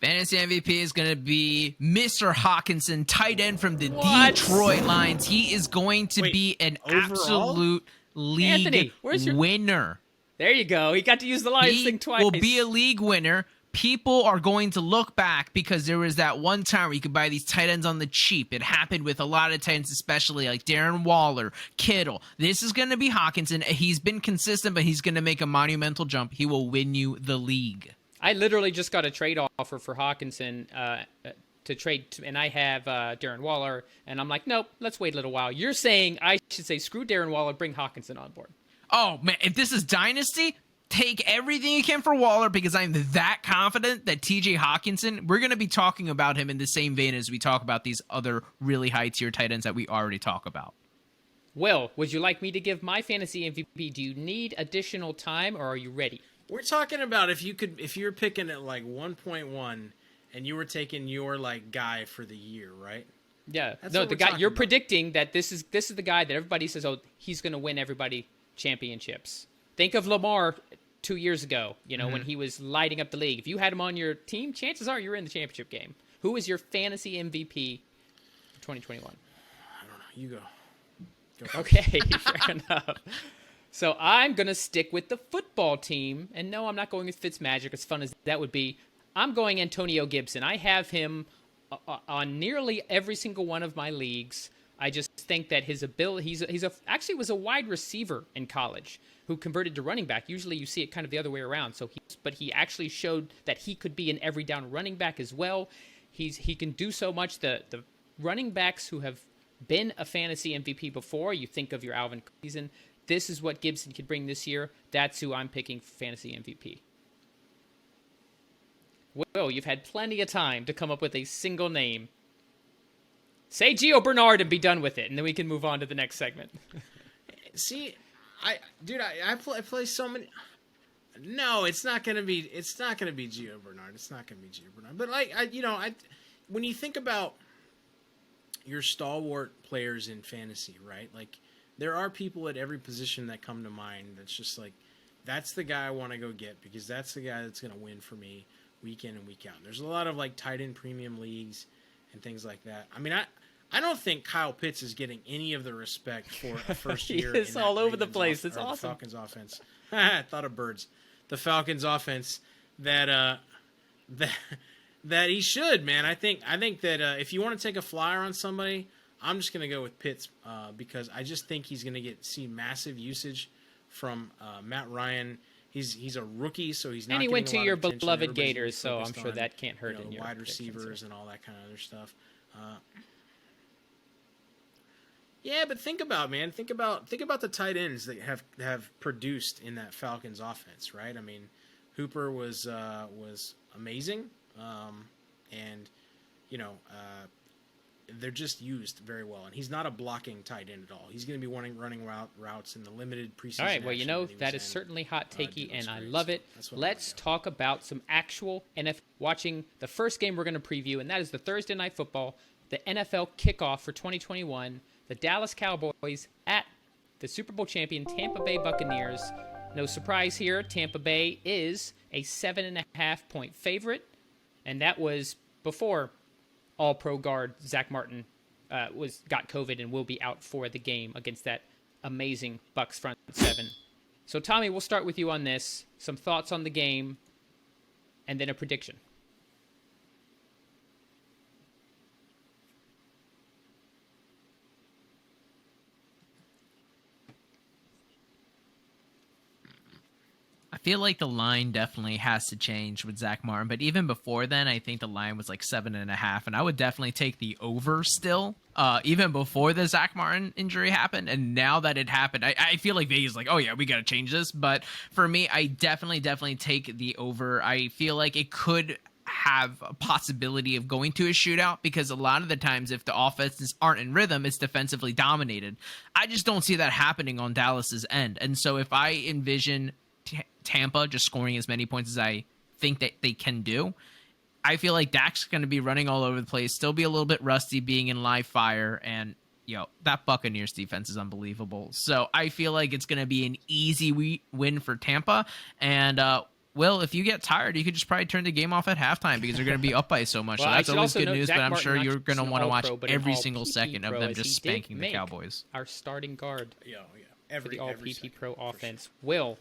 Fantasy MVP is going to be Mr. Hawkinson, tight end from the What? Detroit Lions. He is going to be an overall? absolute league Anthony, where's your- winner. There you go. He got to use the Lions He thing twice. will be a league winner. People are going to look back because there was that one time where you could buy these tight ends on the cheap. It happened with a lot of tight ends, especially like Darren Waller, Kittle. This is going to be Hawkinson. He's been consistent, but he's going to make a monumental jump. He will win you the league. I literally just got a trade offer for Hawkinson to trade, and I have Darren Waller, and I'm like, nope, let's wait a little while. You're saying I should say screw Darren Waller, bring Hawkinson on board. Oh, man, if this is Dynasty, take everything you can for Waller because I'm that confident that TJ Hawkinson, we're going to be talking about him in the same vein as we talk about these other really high-tier tight ends that we already talk about. Will, would you like me to give my fantasy MVP? Do you need additional time, or are you ready? We're talking about if you're picking at like 1.1 and you were taking your like guy for the year, right? Yeah. That's No, what the we're guy talking you're about. predicting that this is the guy that everybody says, oh, he's going to win everybody championships. Think of Lamar 2 years ago, when he was lighting up the league. If you had him on your team, chances are you're in the championship game. Who is your fantasy MVP for 2021? I don't know. You go. Okay, fair enough. So I'm going to stick with the football team. And no, I'm not going with Fitzmagic, as fun as that would be. I'm going Antonio Gibson. I have him on nearly every single one of my leagues. I just think that his ability, actually was a wide receiver in college who converted to running back. Usually you see it kind of the other way around. But he actually showed that he could be an every down running back as well. He can do so much. The running backs who have been a fantasy MVP before, you think of your Alvin season, this is what Gibson could bring this year, that's who I'm picking for fantasy MVP. Will, you've had plenty of time to come up with a single name. Say Gio Bernard and be done with it, and then we can move on to the next segment. See, I play so many. No, it's not gonna be Gio Bernard. It's not gonna be Gio Bernard. But when you think about your stalwart players in fantasy, right? Like, there are people at every position that come to mind. That's just like, that's the guy I want to go get because that's the guy that's gonna win for me week in and week out. There's a lot of like tight end premium leagues and things like that. I mean, I don't think Kyle Pitts is getting any of the respect for a first year. It's all over the place. It's awesome. The Falcons offense. I thought of birds. The Falcons offense that he should, man. I think that if you want to take a flyer on somebody, I'm just going to go with Pitts because I just think he's going to see massive usage from Matt Ryan. He's a rookie, so he's not. And he went to your beloved Everybody's Gators, so I'm sure that can't hurt in your wide receivers and all that kind of other stuff. Yeah, but think about the tight ends that have produced in that Falcons offense, right? I mean, Hooper was amazing, and they're just used very well. And he's not a blocking tight end at all. He's going to be running routes in the limited preseason. All right, well, that is certainly hot takey, and I love it. Let's talk about some actual NFL. Watching the first game we're going to preview, and that is the Thursday Night Football, the NFL kickoff for 2021. The Dallas Cowboys at the Super Bowl champion Tampa Bay Buccaneers. No surprise here, Tampa Bay is a 7.5-point favorite, and that was before All-Pro guard Zach Martin got COVID and will be out for the game against that amazing Bucs front seven. So, Tommy, we'll start with you on this. Some thoughts on the game, and then a prediction. I feel like the line definitely has to change with Zach Martin, but even before then, I think the line was like 7.5, and I would definitely take the over still, even before the Zach Martin injury happened. And now that it happened, I feel like Vegas is like, oh yeah, we got to change this. But for me, I definitely take the over. I feel like it could have a possibility of going to a shootout because a lot of the times if the offenses aren't in rhythm, it's defensively dominated. I just don't see that happening on Dallas's end. And so if I envision Tampa just scoring as many points as I think that they can do, I feel like Dak's going to be running all over the place, still be a little bit rusty being in live fire, and that Buccaneers defense is unbelievable. So I feel like it's going to be an easy win for Tampa. And Will, if you get tired, you could just probably turn the game off at halftime because they're going to be up by so much. Well, so that's always good news, Zach but I'm Martin, sure you're going to want to watch every single PP second of them just spanking the Cowboys. Our starting guard for the Every All-PP second, Pro offense. Sure. Will.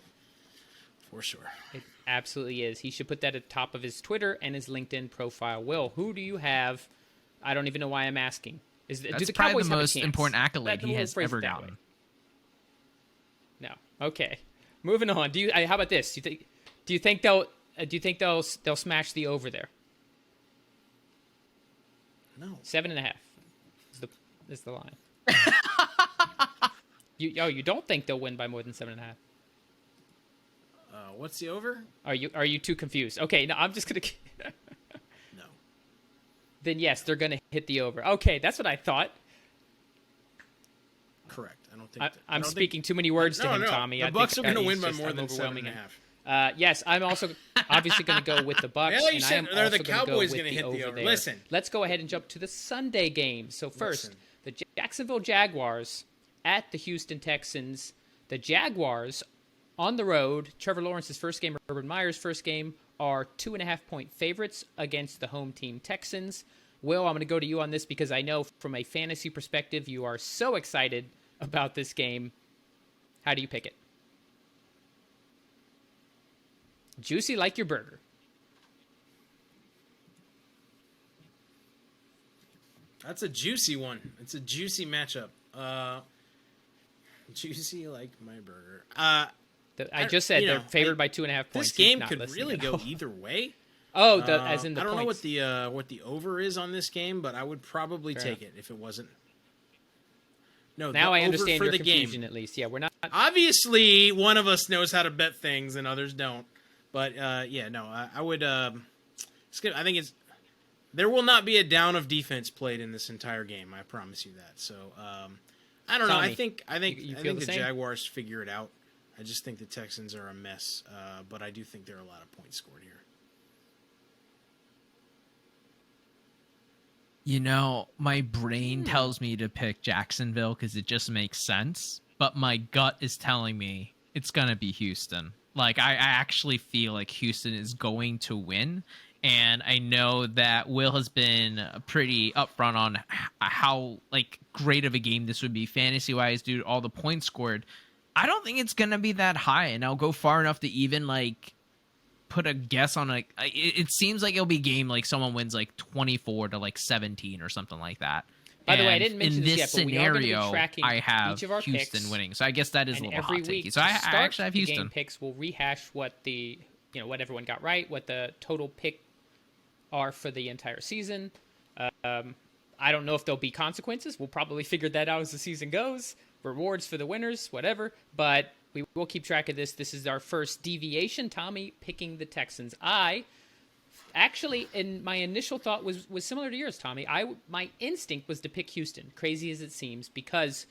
For sure. It absolutely is. He should put that at the top of his Twitter and his LinkedIn profile. Will, who do you have? I don't even know why I'm asking. That's do the probably Cowboys the have most a chance? important accolade he has ever gotten. No. Okay. Moving on. How about this? Do you think they'll smash the over there? No. 7.5 is the line. You don't think they'll win by more than 7.5? What's the over? Are you too confused? Okay, no, I'm just gonna. No. Then yes, they're gonna hit the over. Okay, that's what I thought. Correct. I don't think. I'm speaking too many words to him, Tommy. The Bucs are going to win by more than 7.5. Yes, I'm also obviously going to go with the Bucs. Yeah, you said are the Cowboys going to hit the over? There. Listen. Let's go ahead and jump to the Sunday game. So first, the Jacksonville Jaguars at the Houston Texans. The Jaguars on the road. Trevor Lawrence's first game, Urban Meyer's first game, are 2.5-point favorites against the home team Texans. Will, I'm going to go to you on this because I know from a fantasy perspective you are so excited about this game. How do you pick it? Juicy like your burger. That's a juicy one. It's a juicy matchup. Juicy like my burger. I just said they're favored by 2.5 points. This game could really go either way. Oh, as in the I don't points. know what the over is on this game, but I would probably take it if it wasn't. No, Now I over understand for your the confusion game. at least. Yeah, we're not. Obviously, one of us knows how to bet things and others don't. But I would. I think there will not be a down of defense played in this entire game. I promise you that. So I don't know. Tommy, I think you feel the the same? Jaguars figure it out. I just think the Texans are a mess. But I do think there are a lot of points scored here. You know, my brain tells me to pick Jacksonville because it just makes sense, but my gut is telling me it's going to be Houston. Like, I actually feel like Houston is going to win, and I know that Will has been pretty upfront on how, like, great of a game this would be fantasy-wise due to all the points scored. I don't think it's going to be that high, and I'll go far enough to even, like, put a guess on like it seems like it'll be game like someone wins like 24 to like 17 or something like that. By the way, I didn't mention in this this yet, but we are going to be scenario, tracking I have each of our Houston picks, winning. So I guess that is a and little every hot week takey. So I actually have the Houston. game picks. We'll rehash what what everyone got right, what the total pick are for the entire season. I don't know if there'll be consequences. We'll probably figure that out as the season goes. Rewards for the winners, whatever. But we will keep track of this. This is our first deviation. Tommy picking the Texans. I actually, in my initial thought was similar to yours, Tommy. My instinct was to pick Houston, crazy as it seems, because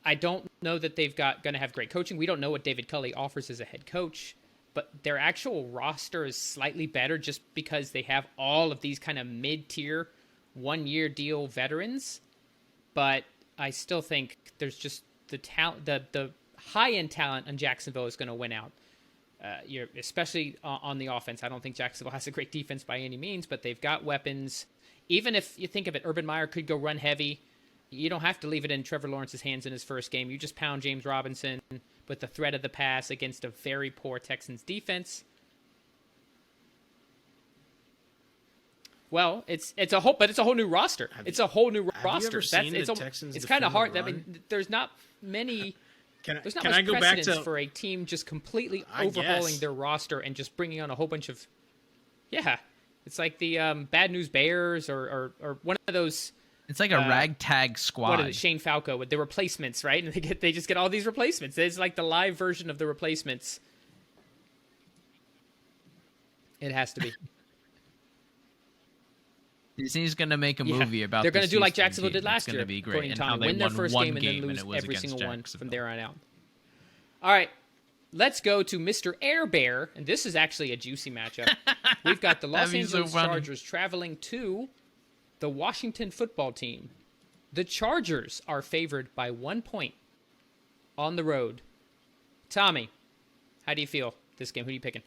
I don't know that they've going to have great coaching. We don't know what David Culley offers as a head coach, but their actual roster is slightly better just because they have all of these kind of mid-tier, one-year deal veterans. But I still think there's just the talent, the high-end talent in Jacksonville is going to win out. Especially on the offense. I don't think Jacksonville has a great defense by any means, but they've got weapons. Even if you think of it, Urban Meyer could go run heavy. You don't have to leave it in Trevor Lawrence's hands in his first game. You just pound James Robinson with the threat of the pass against a very poor Texans defense. Well, it's a whole new roster. It's a whole new roster. Have you ever seen the Texans it's kind of hard. defend the I mean, there's not many. There's not can much I go back precedence to for a team just completely I overhauling guess. their roster and just bringing on a whole bunch of. Yeah, it's like the Bad News Bears or one of those. It's like a ragtag squad. What is it? Shane Falco with the replacements, right? And they just get all these replacements. It's like the live version of the replacements. It has to be. Disney's going to make a movie about. They're going to do like Houston Jacksonville team. did last It's going year. to be great. According And to how Tommy, they win their won first one game and then and lose it was every against single one from Jacksonville. there on out. All right, let's go to Mr. Air Bear, and this is actually a juicy matchup. We've got the Los That'd be so Angeles funny. Chargers traveling to the Washington football team. The Chargers are favored by 1 point on the road. Tommy, how do you feel this game? Who are you picking?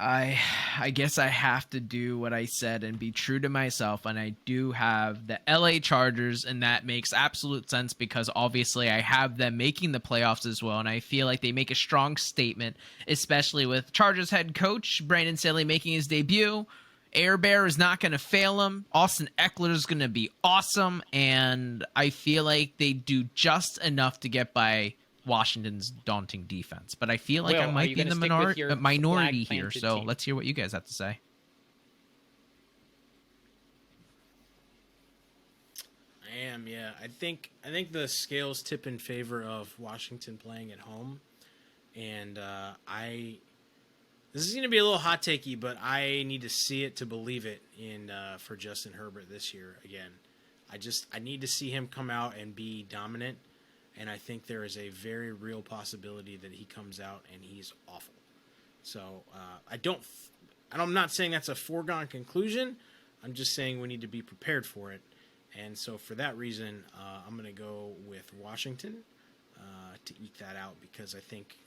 I guess I have to do what I said and be true to myself, and I do have the LA Chargers, and that makes absolute sense because obviously I have them making the playoffs as well, and I feel like they make a strong statement, especially with Chargers head coach Brandon Staley making his debut. Air Bear is not going to fail him. Austin Eckler is going to be awesome, and I feel like they do just enough to get by Washington's daunting defense. But I feel like Will, I might be in the minority here, so team? let's hear what you guys have to say. I am, yeah. I think the scales tip in favor of Washington playing at home, and this is going to be a little hot takey, but I need to see it to believe it for Justin Herbert this year again. I need to see him come out and be dominant, and I think there is a very real possibility that he comes out and he's awful. So I'm not saying that's a foregone conclusion. I'm just saying we need to be prepared for it. And so for that reason, I'm going to go with Washington to eke that out because I think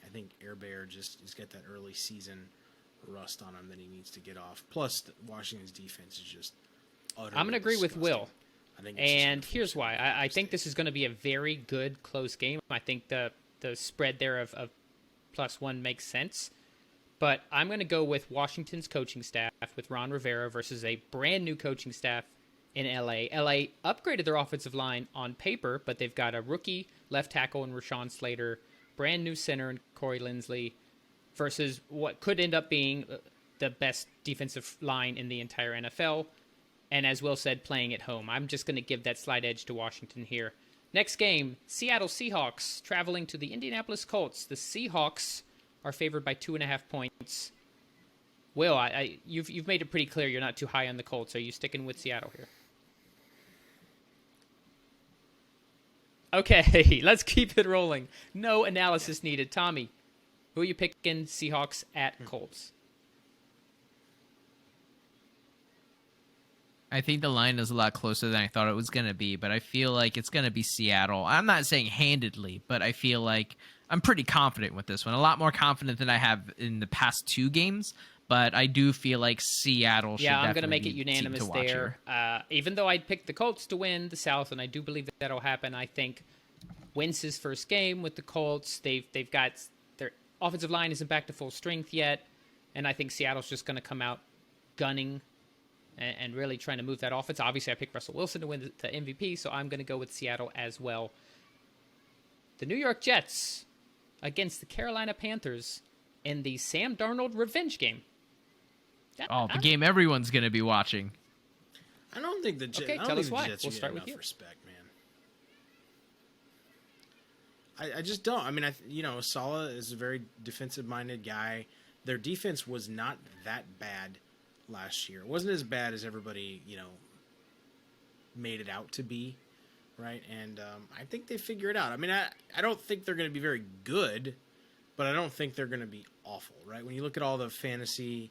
Air Bear just has got that early season rust on him that he needs to get off. Plus, Washington's defense is just utterly I'm going to agree with disgusting. Will. I think it's just And gonna here's force why. them I to think stay. this is going to be a very good, close game. I think the spread there of +1 makes sense. But I'm going to go with Washington's coaching staff with Ron Rivera versus a brand new coaching staff in LA. LA upgraded their offensive line on paper, but they've got a rookie left tackle in Rashawn Slater, brand new center in Corey Linsley, versus what could end up being the best defensive line in the entire NFL. And as Will said, playing at home. I'm just going to give that slight edge to Washington here. Next game, Seattle Seahawks traveling to the Indianapolis Colts. The Seahawks are favored by 2.5 points. Will, you've made it pretty clear you're not too high on the Colts. Are you sticking with Seattle here? Okay, let's keep it rolling. No analysis needed. Tommy, who are you picking? Seahawks at Colts. I think the line is a lot closer than I thought it was going to be, but I feel like it's going to be Seattle. I'm not saying handedly, but I feel like I'm pretty confident with this one. A lot more confident than I have in the past 2 games, but I do feel like Seattle should I'm going to make it unanimous there. Even though I'd pick the Colts to win the South, and I do believe that'll happen, I think Wentz's first game with the Colts, they've got their offensive line isn't back to full strength yet, and I think Seattle's just going to come out gunning and really trying to move that offense. Obviously, I picked Russell Wilson to win the MVP, so I'm going to go with Seattle as well. The New York Jets against the Carolina Panthers in the Sam Darnold revenge game. The game everyone's going to be watching. I don't think the Jets. Okay, tell us why. We'll start with you. Respect, man. I just don't. I mean, Saleh is a very defensive-minded guy. Their defense was not that bad last year. It wasn't as bad as everybody, made it out to be, right? And I think they figure it out. I mean, I don't think they're going to be very good, but I don't think they're going to be awful, right? When you look at all the fantasy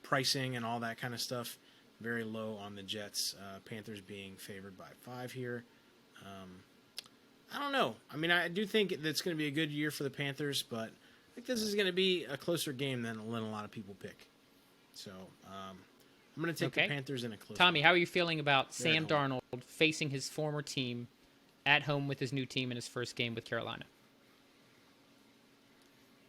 pricing and all that kind of stuff, very low on the Jets. Panthers being favored by 5 here. I don't know. I mean, I do think it's going to be a good year for the Panthers, but I think this is going to be a closer game than a lot of people pick. So I'm going to take the Panthers in a close Tommy, game. how are you feeling about Sam Darnold facing his former team at home with his new team in his first game with Carolina?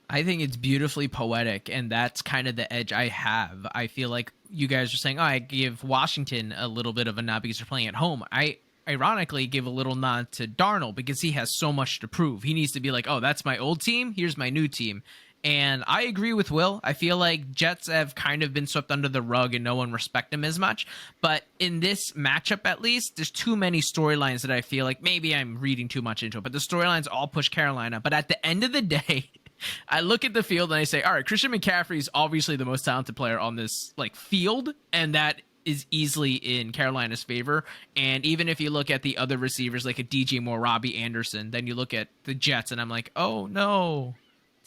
I think it's beautifully poetic, and that's kind of the edge I have. I feel like you guys are saying, I give Washington a little bit of a nod because they're playing at home. I ironically give a little nod to Darnold because he has so much to prove. He needs to be like, that's my old team, here's my new team. And I agree with Will. I feel like Jets have kind of been swept under the rug and no one respect them as much. But in this matchup, at least, there's too many storylines that I feel like maybe I'm reading too much into it. But the storylines all push Carolina. But at the end of the day, I look at the field and I say, all right, Christian McCaffrey is obviously the most talented player on this field. And that is easily in Carolina's favor. And even if you look at the other receivers like a DJ Moore, Robbie Anderson, then you look at the Jets and I'm like, oh no,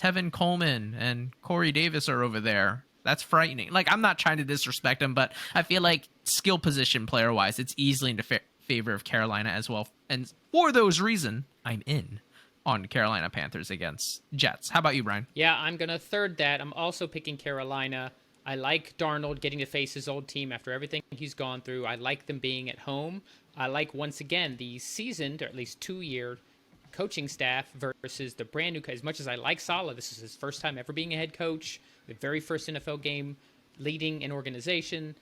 Tevin Coleman and Corey Davis are over there. That's frightening. I'm not trying to disrespect them, but I feel like skill position player wise, it's easily in favor of Carolina as well. And for those reasons, I'm in on Carolina Panthers against Jets. How about you, Brian? Yeah, I'm going to third that. I'm also picking Carolina. I like Darnold getting to face his old team after everything he's gone through. I like them being at home. I like, once again, the seasoned, or at least 2-year coaching staff versus the brand new. As much as I like Saleh, this is his first time ever being a head coach, the very first NFL game leading an organization.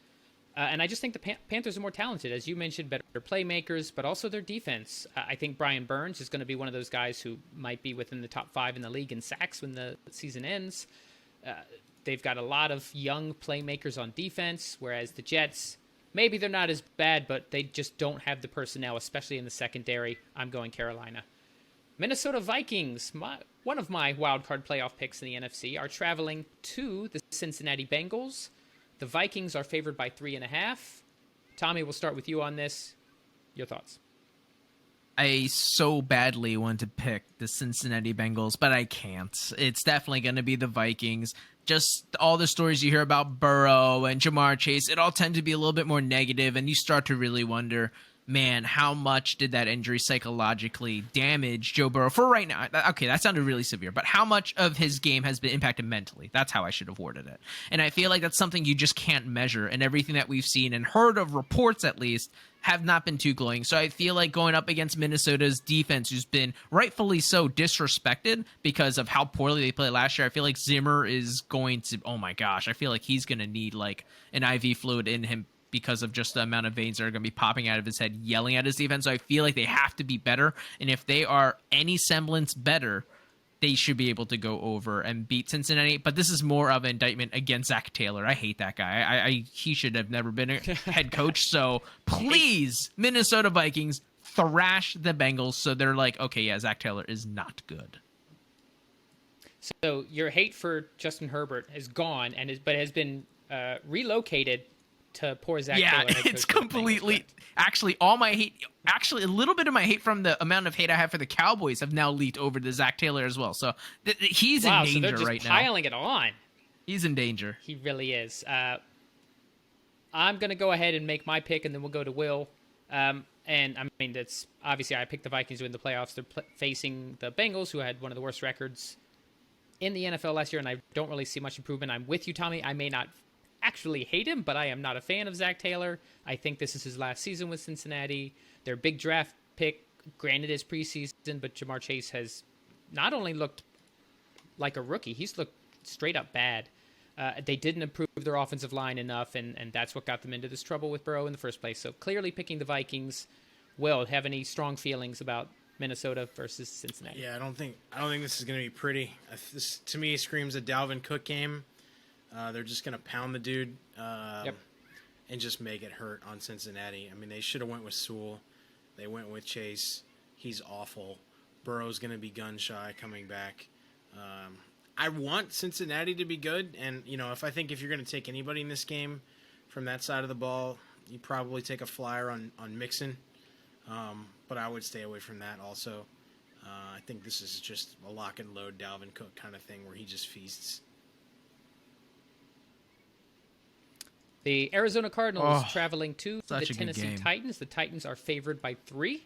And I just think the Panthers are more talented. As you mentioned, better playmakers, but also their defense. I think Brian Burns is going to be one of those guys who might be within the top 5 in the league in sacks when the season ends. They've got a lot of young playmakers on defense, whereas the Jets, maybe they're not as bad, but they just don't have the personnel, especially in the secondary. I'm going Carolina. Minnesota Vikings, one of my wildcard playoff picks in the NFC, are traveling to the Cincinnati Bengals. The Vikings are favored by 3.5. Tommy, we'll start with you on this. Your thoughts? I so badly want to pick the Cincinnati Bengals, but I can't. It's definitely going to be the Vikings. Just all the stories you hear about Burrow and Jamar Chase, it all tend to be a little bit more negative, and you start to really wonder, man, how much did that injury psychologically damage Joe Burrow for right now? Okay, that sounded really severe, but how much of his game has been impacted mentally? That's how I should have worded it. And I feel like that's something you just can't measure, and everything that we've seen and heard of reports, at least, have not been too glowing. So I feel like going up against Minnesota's defense, who's been rightfully so disrespected because of how poorly they played last year, I feel like Zimmer is going to, oh my gosh, I feel like he's going to need an IV fluid in him because of just the amount of veins that are going to be popping out of his head yelling at his defense. So I feel like they have to be better. And if they are any semblance better, they should be able to go over and beat Cincinnati. But this is more of an indictment against Zach Taylor. I hate that guy. He should have never been a head coach. So please, Minnesota Vikings, thrash the Bengals so they're like, okay, yeah, Zach Taylor is not good. So your hate for Justin Herbert is gone, but has been relocated to poor Zach Taylor. Yeah, it's completely. Actually, all my hate. Actually, a little bit of my hate from the amount of hate I have for the Cowboys have now leaked over to Zach Taylor as well. So he's in danger so they're just right now. piling it on. He's in danger. He really is. I'm gonna go ahead and make my pick, and then we'll go to Will. And I mean, that's obviously I picked the Vikings to win the playoffs. They're facing the Bengals, who had one of the worst records in the NFL last year, and I don't really see much improvement. I'm with you, Tommy. I may not actually hate him, but I am not a fan of Zach Taylor. I think this is his last season with Cincinnati. Their big draft pick, granted is preseason, but Jamar Chase has not only looked like a rookie, he's looked straight up bad. They didn't improve their offensive line enough, and that's what got them into this trouble with Burrow in the first place. So clearly picking the Vikings. Will, have any strong feelings about Minnesota versus Cincinnati? Yeah, I don't think this is going to be pretty. This to me screams a Dalvin Cook game. They're just going to pound the dude and just make it hurt on Cincinnati. I mean, they should have went with Sewell. They went with Chase. He's awful. Burrow's going to be gun shy coming back. I want Cincinnati to be good, and if you're going to take anybody in this game from that side of the ball, you probably take a flyer on Mixon. But I would stay away from that also. I think this is just a lock and load Dalvin Cook kind of thing where he just feasts. The Arizona Cardinals traveling to the such a good Tennessee game. Titans. The Titans are favored by 3.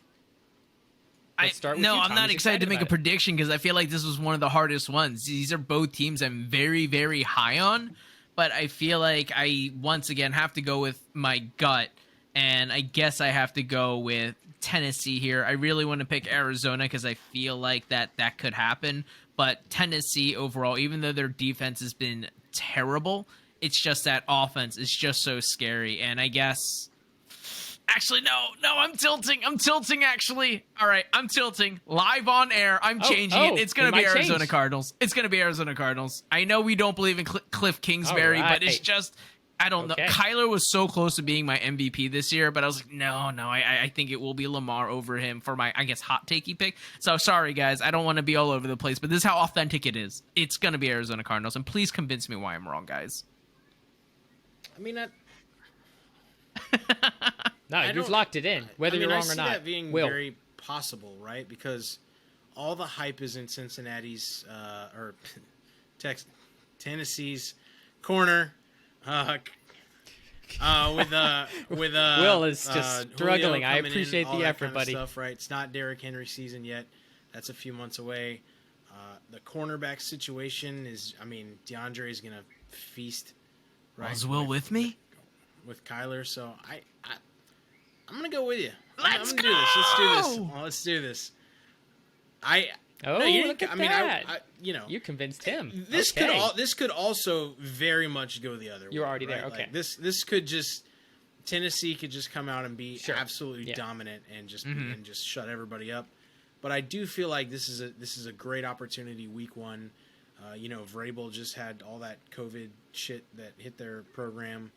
I'm not Tommy's excited to make a about it. prediction because I feel like this was one of the hardest ones. These are both teams I'm very, very high on, but I feel like I once again have to go with my gut, and I guess I have to go with Tennessee here. I really want to pick Arizona because I feel like that could happen, but Tennessee overall, even though their defense has been terrible, it's just that offense is just so scary, and I guess... Actually, no, I'm tilting, actually. All right, I'm tilting. Live on air, I'm changing it. It's going to be Arizona Cardinals. It's going to be Arizona Cardinals. I know we don't believe in Cliff Kingsbury, but it's just, I don't know. Kyler was so close to being my MVP this year, but I was like, no, I think it will be Lamar over him for my, I guess, hot takey pick. So sorry, guys. I don't want to be all over the place, but this is how authentic it is. It's going to be Arizona Cardinals, and please convince me why I'm wrong, guys. I mean, No, you've locked it in, whether you're wrong or not. I see that being very possible, right? Because all the hype is in Cincinnati's or Tennessee's corner. With Will is just struggling. I appreciate the effort, buddy. Stuff, right? It's not Derrick Henry season yet. That's a few months away. The cornerback situation is, DeAndre is gonna feast. Right? Is Will with me? With Kyler, so I'm gonna go with you. Let's do this. Look at that. You convinced him. This could also very much go the other way. You're already there. Right? Okay. Like this could just Tennessee could just come out and be absolutely dominant and just and just shut everybody up. But I do feel like this is a great opportunity. Week 1, Vrabel just had all that COVID shit that hit their program.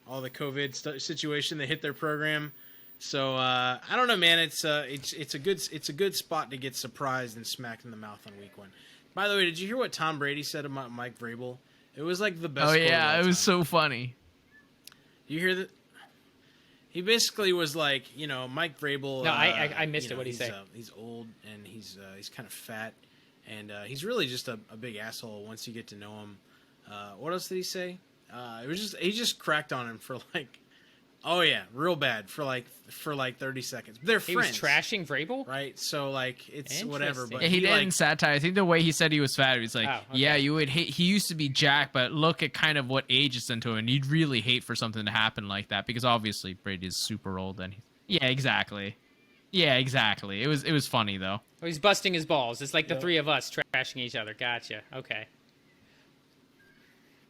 All the COVID situation that hit their program. So I don't know, man. It's a good spot to get surprised and smacked in the mouth on week 1. By the way, did you hear what Tom Brady said about Mike Vrabel? It was like the best. Oh quote yeah, of all it was time. so funny. You hear that? He basically was like, Mike Vrabel. No, I missed it. What did he say? He's old and he's kind of fat, and he's really just a big asshole once you get to know him. What else did he say? He just cracked on him for real bad for like 30 seconds. They're friends. He was trashing Vrabel, right? So it's whatever. But Yeah, he didn't satire. I think the way he said he was fat, he was like, yeah, you would hate. He used to be Jack, but look at kind of what age it's into, and you'd really hate for something to happen like that because obviously Brady is super old. And exactly. It was funny though. Oh, he's busting his balls. It's like the three of us trashing each other. Gotcha. Okay.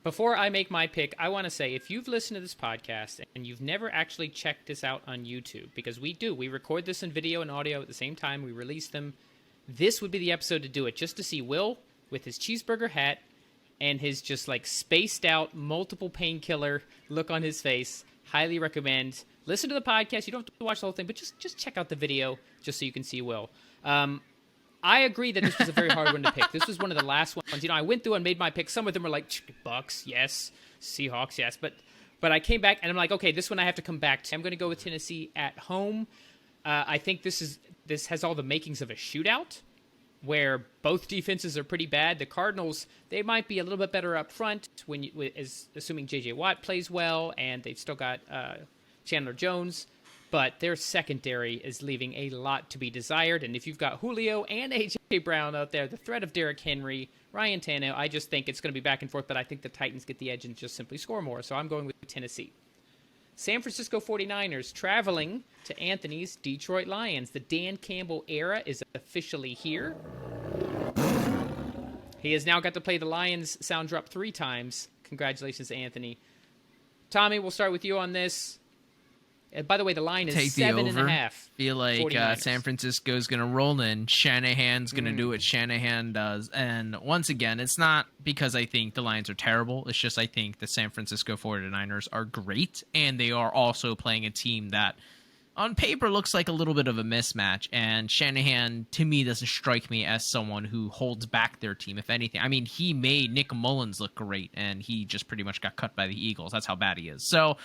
Before I make my pick, I want to say, if you've listened to this podcast and you've never actually checked this out on YouTube, because we record this in video and audio at the same time, we release them this would be the episode to do it, just to see Will with his cheeseburger hat and his just like spaced out multiple painkiller look on his face. Highly recommend. Listen to the podcast. You don't have to watch the whole thing, but just check out the video just so you can see Will. I agree that this was a very hard one to pick. This was one of the last ones. You know, I went through and made my pick. Some of them were like Bucks, yes. Seahawks, yes. But I came back and I'm like, okay, this one I have to come back to. I'm going to go with Tennessee at home. I think this has all the makings of a shootout where both defenses are pretty bad. The Cardinals, they might be a little bit better up front assuming J.J. Watt plays well, and they've still got Chandler Jones. But their secondary is leaving a lot to be desired. And if you've got Julio and A.J. Brown out there, the threat of Derrick Henry, Ryan Tannehill, I just think it's going to be back and forth. But I think the Titans get the edge and just simply score more. So I'm going with Tennessee. San Francisco 49ers traveling to Anthony's Detroit Lions. The Dan Campbell era is officially here. He has now got to play the Lions sound drop 3 times. Congratulations, Anthony. Tommy, we'll start with you on this. By the way, the line is 7.5. Feel like San Francisco's going to roll in. Shanahan's going to do what Shanahan does. And once again, it's not because I think the Lions are terrible. It's just I think the San Francisco 49ers are great. And they are also playing a team that on paper looks like a little bit of a mismatch. And Shanahan, to me, doesn't strike me as someone who holds back their team, if anything. I mean, he made Nick Mullins look great. And he just pretty much got cut by the Eagles. That's how bad he is. So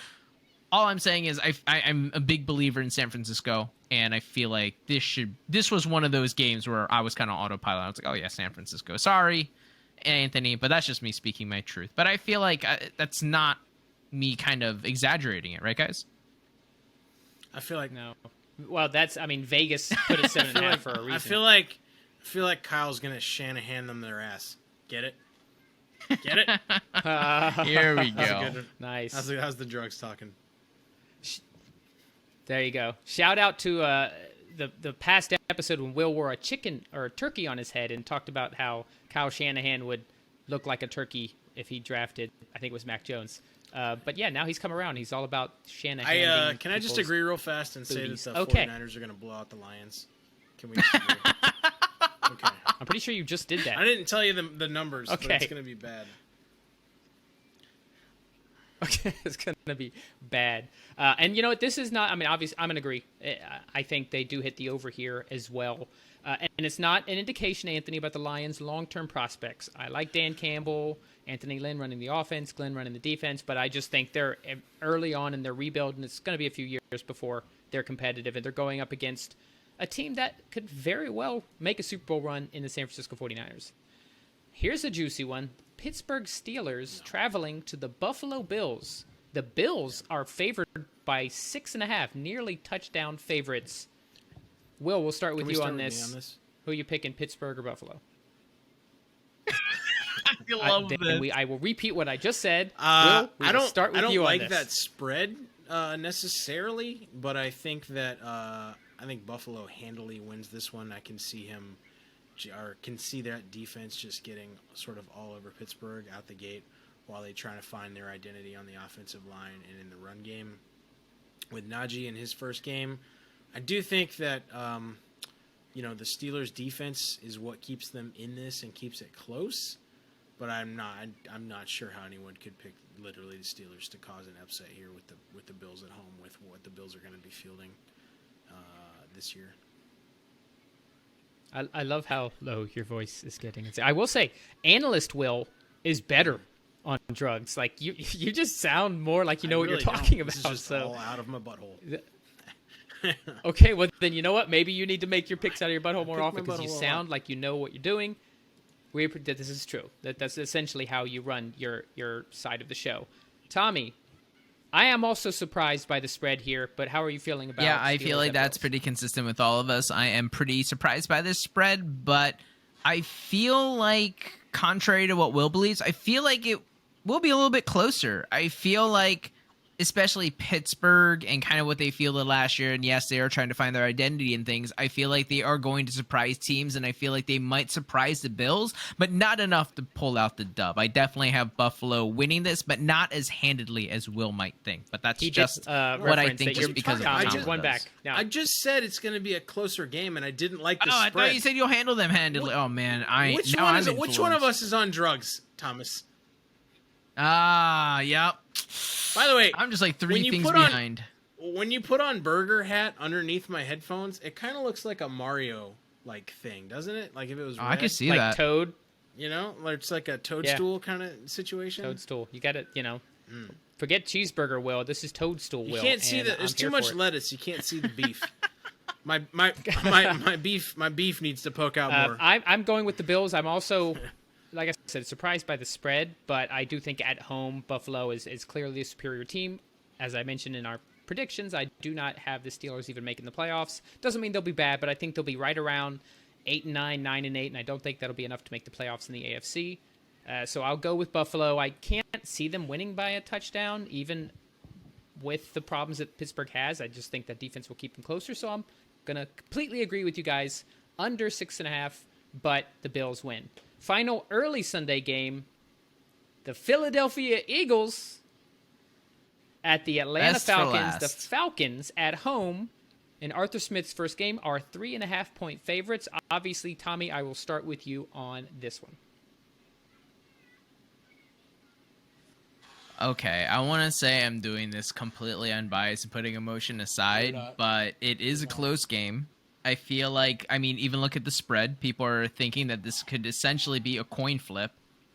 all I'm saying is I'm a big believer in San Francisco, and I feel like this was one of those games where I was kind of autopilot. I was like, oh yeah, San Francisco. Sorry, Anthony, but that's just me speaking my truth. But I feel like that's not me kind of exaggerating it, right, guys? I feel like no. Well, Vegas put it 7.5 for a reason. I feel like Kyle's gonna Shanahan them their ass. Get it? Get it? Here we go. Nice. How's the drugs talking? There you go. Shout out to the past episode when Will wore a chicken or a turkey on his head and talked about how Kyle Shanahan would look like a turkey if he drafted, I think it was Mac Jones. But yeah, now he's come around. He's all about Shanahan. Can I just agree real fast and say that the 49ers are going to blow out the Lions? Can we just agree? Okay. I'm pretty sure you just did that. I didn't tell you the numbers, okay. But it's going to be bad. Okay, it's going to be bad. And you know what? This is not, obviously, I'm going to agree. I think they do hit the over here as well. And it's not an indication, Anthony, about the Lions' long-term prospects. I like Dan Campbell, Anthony Lynn running the offense, Glenn running the defense, but I just think they're early on in their rebuild, and it's going to be a few years before they're competitive, and they're going up against a team that could very well make a Super Bowl run in the San Francisco 49ers. Here's a juicy one. Pittsburgh Steelers traveling to the Buffalo Bills. The Bills are favored by 6.5, nearly touchdown favorites. Will, we'll start with you on this. Who are you picking, Pittsburgh or Buffalo? I love this. I will repeat what I just said. Will, I don't like that spread necessarily, but I think that Buffalo handily wins this one. I can see that defense just getting sort of all over Pittsburgh out the gate while they try to find their identity on the offensive line and in the run game. With Najee in his first game, I do think that the Steelers' defense is what keeps them in this and keeps it close. But I'm not sure how anyone could pick literally the Steelers to cause an upset here with the Bills at home with what the Bills are going to be fielding this year. I love how low your voice is getting. I will say, Analyst Will is better on drugs. Like you just sound more like you know what you're talking about. This is just all out of my butthole. Okay, well then you know what? Maybe you need to make your picks out of your butthole more often because you sound like you know what you're doing. That this is true. That's essentially how you run your side of the show. Tommy, I am also surprised by the spread here, but how are you feeling about it? Yeah, I feel like that's pretty consistent with all of us. I am pretty surprised by this spread, but I feel like, contrary to what Will believes, I feel like it will be a little bit closer. I feel like especially Pittsburgh and kind of what they fielded last year, and yes, they are trying to find their identity and things, I feel like they are going to surprise teams, and I feel like they might surprise the Bills, but not enough to pull out the dub. I definitely have Buffalo winning this, but not as handedly as Will might think. But that's just what I think, just because of I Tom just one back. No. I just said it's going to be a closer game, and I didn't like the I spread. thought you said you'll handle them handedly. Oh man, Which one of us is on drugs, Thomas? Yep. By the way, I'm just like three things behind. When you put on Burger Hat underneath my headphones, it kind of looks like a Mario like thing, doesn't it? Like if it was red. I can see like that. Toad. You know, like it's like a toadstool kind of situation. Toadstool. You got it. Forget cheeseburger, Will. This is toadstool, Will. You can't see that. There's too much lettuce. You can't see the beef. my beef needs to poke out more. I'm going with the Bills. I'm also, like I said, surprised by the spread, but I do think at home Buffalo is clearly a superior team. As I mentioned in our predictions, I do not have the Steelers even making the playoffs. Doesn't mean they'll be bad, but I think they'll be right around 8-9, 9-8, and I don't think that'll be enough to make the playoffs in the AFC. So I'll go with Buffalo. I can't see them winning by a touchdown, even with the problems that Pittsburgh has. I just think that defense will keep them closer. So I'm going to completely agree with you guys. Under 6.5, but the Bills win. Final early Sunday game, the Philadelphia Eagles at the Atlanta Falcons. The Falcons at home in Arthur Smith's first game are 3.5-point favorites. Obviously, Tommy, I will start with you on this one. Okay, I want to say I'm doing this completely unbiased and putting emotion aside, but it is a close game. I feel like, even look at the spread. People are thinking that this could essentially be a coin flip.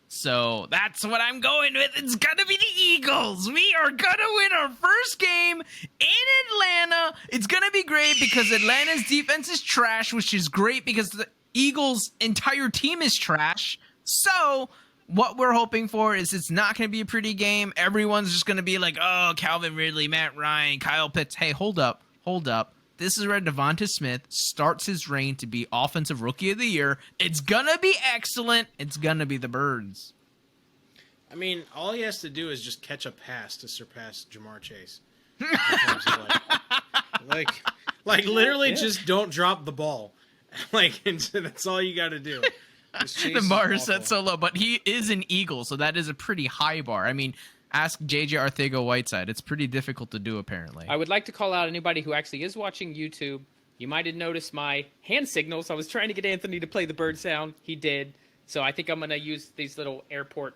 So that's what I'm going with. It's going to be the Eagles. We are going to win our first game in Atlanta. It's going to be great because Atlanta's defense is trash, which is great because the Eagles' entire team is trash. So what we're hoping for is it's not going to be a pretty game. Everyone's just going to be like, oh, Calvin Ridley, Matt Ryan, Kyle Pitts. Hey, hold up. This is where Devonta Smith starts his reign to be Offensive Rookie of the Year. It's going to be excellent. It's going to be the Birds. All he has to do is just catch a pass to surpass Jamar Chase. Literally just don't drop the ball. That's all you got to do. The bar is set so low, but he is an Eagle, so that is a pretty high bar. Ask JJ Arthego-Whiteside. It's pretty difficult to do, apparently. I would like to call out anybody who actually is watching YouTube. You might have noticed my hand signals. I was trying to get Anthony to play the bird sound. He did. So I think I'm going to use these little airport,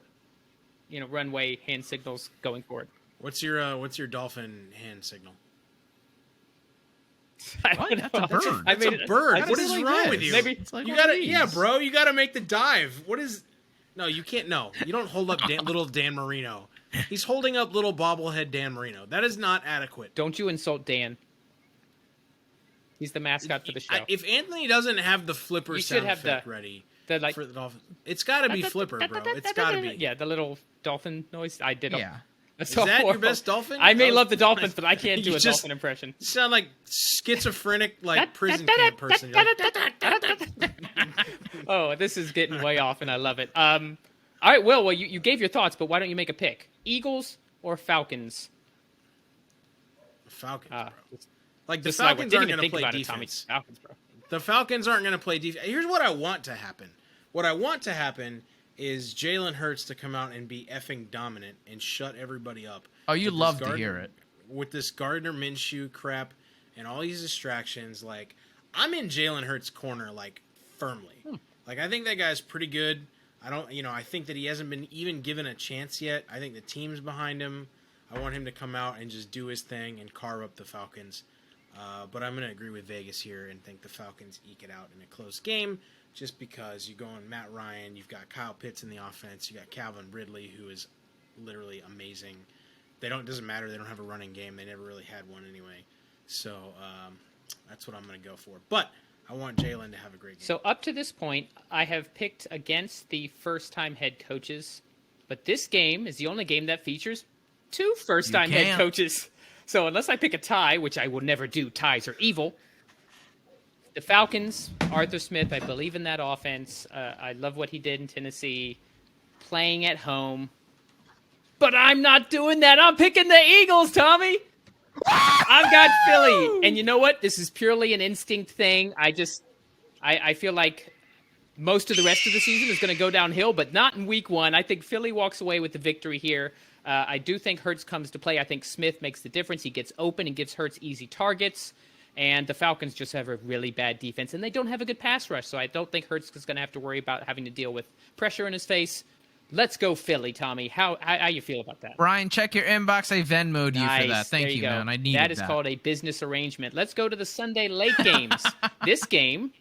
runway hand signals going forward. What's your dolphin hand signal? What? That's a bird. That's a bird. What is wrong with you? Maybe you gotta, bro. You gotta make the dive. What is? No, you can't. No, you don't hold up little Dan Marino. He's holding up little bobblehead Dan Marino. That is not adequate. Don't you insult Dan. He's the mascot for the show. If Anthony doesn't have the flipper sound effect ready for the dolphin, it's got to be flipper, bro. It's got to be. Yeah, the little dolphin noise. I did. Yeah. Is that your best dolphin? I may love the Dolphins, but I can't do a dolphin impression. You sound like schizophrenic, prison camp person. Oh, this is getting way off, and I love it. All right, Will. Well, you gave your thoughts, but why don't you make a pick? Eagles or Falcons? Falcons, bro. The Just Falcons aren't going to play defense. Tommy. Falcons, bro. The Falcons aren't going to play defense. Here's what I want to happen. What I want to happen is Jalen Hurts to come out and be effing dominant and shut everybody up. Oh, you love to hear it. With this Gardner Minshew crap and all these distractions, I'm in Jalen Hurts' corner, firmly. I think that guy's pretty good. I think that he hasn't been even given a chance yet. I think the team's behind him. I want him to come out and just do his thing and carve up the Falcons. But I'm going to agree with Vegas here and think the Falcons eke it out in a close game just because you go on Matt Ryan, you've got Kyle Pitts in the offense, you got Calvin Ridley, who is literally amazing. It doesn't matter. They don't have a running game. They never really had one anyway. So that's what I'm going to go for. But I want Jalen to have a great game. So up to this point, I have picked against the first-time head coaches, but this game is the only game that features two first-time head coaches. So unless I pick a tie, which I will never do, ties are evil. The Falcons, Arthur Smith, I believe in that offense. I love what he did in Tennessee, playing at home. But I'm not doing that. I'm picking the Eagles, Tommy. I've got Philly. And you know what? This is purely an instinct thing. I feel like most of the rest of the season is going to go downhill, but not in week 1. I think Philly walks away with the victory here. I do think Hurts comes to play. I think Smith makes the difference. He gets open and gives Hurts easy targets. And the Falcons just have a really bad defense, and they don't have a good pass rush. So I don't think Hurts is going to have to worry about having to deal with pressure in his face. Let's go Philly, Tommy. How you feel about that? Brian, check your inbox. I Venmo'd you for that. Thank you, man. I needed that. That is called a business arrangement. Let's go to the Sunday late games. This game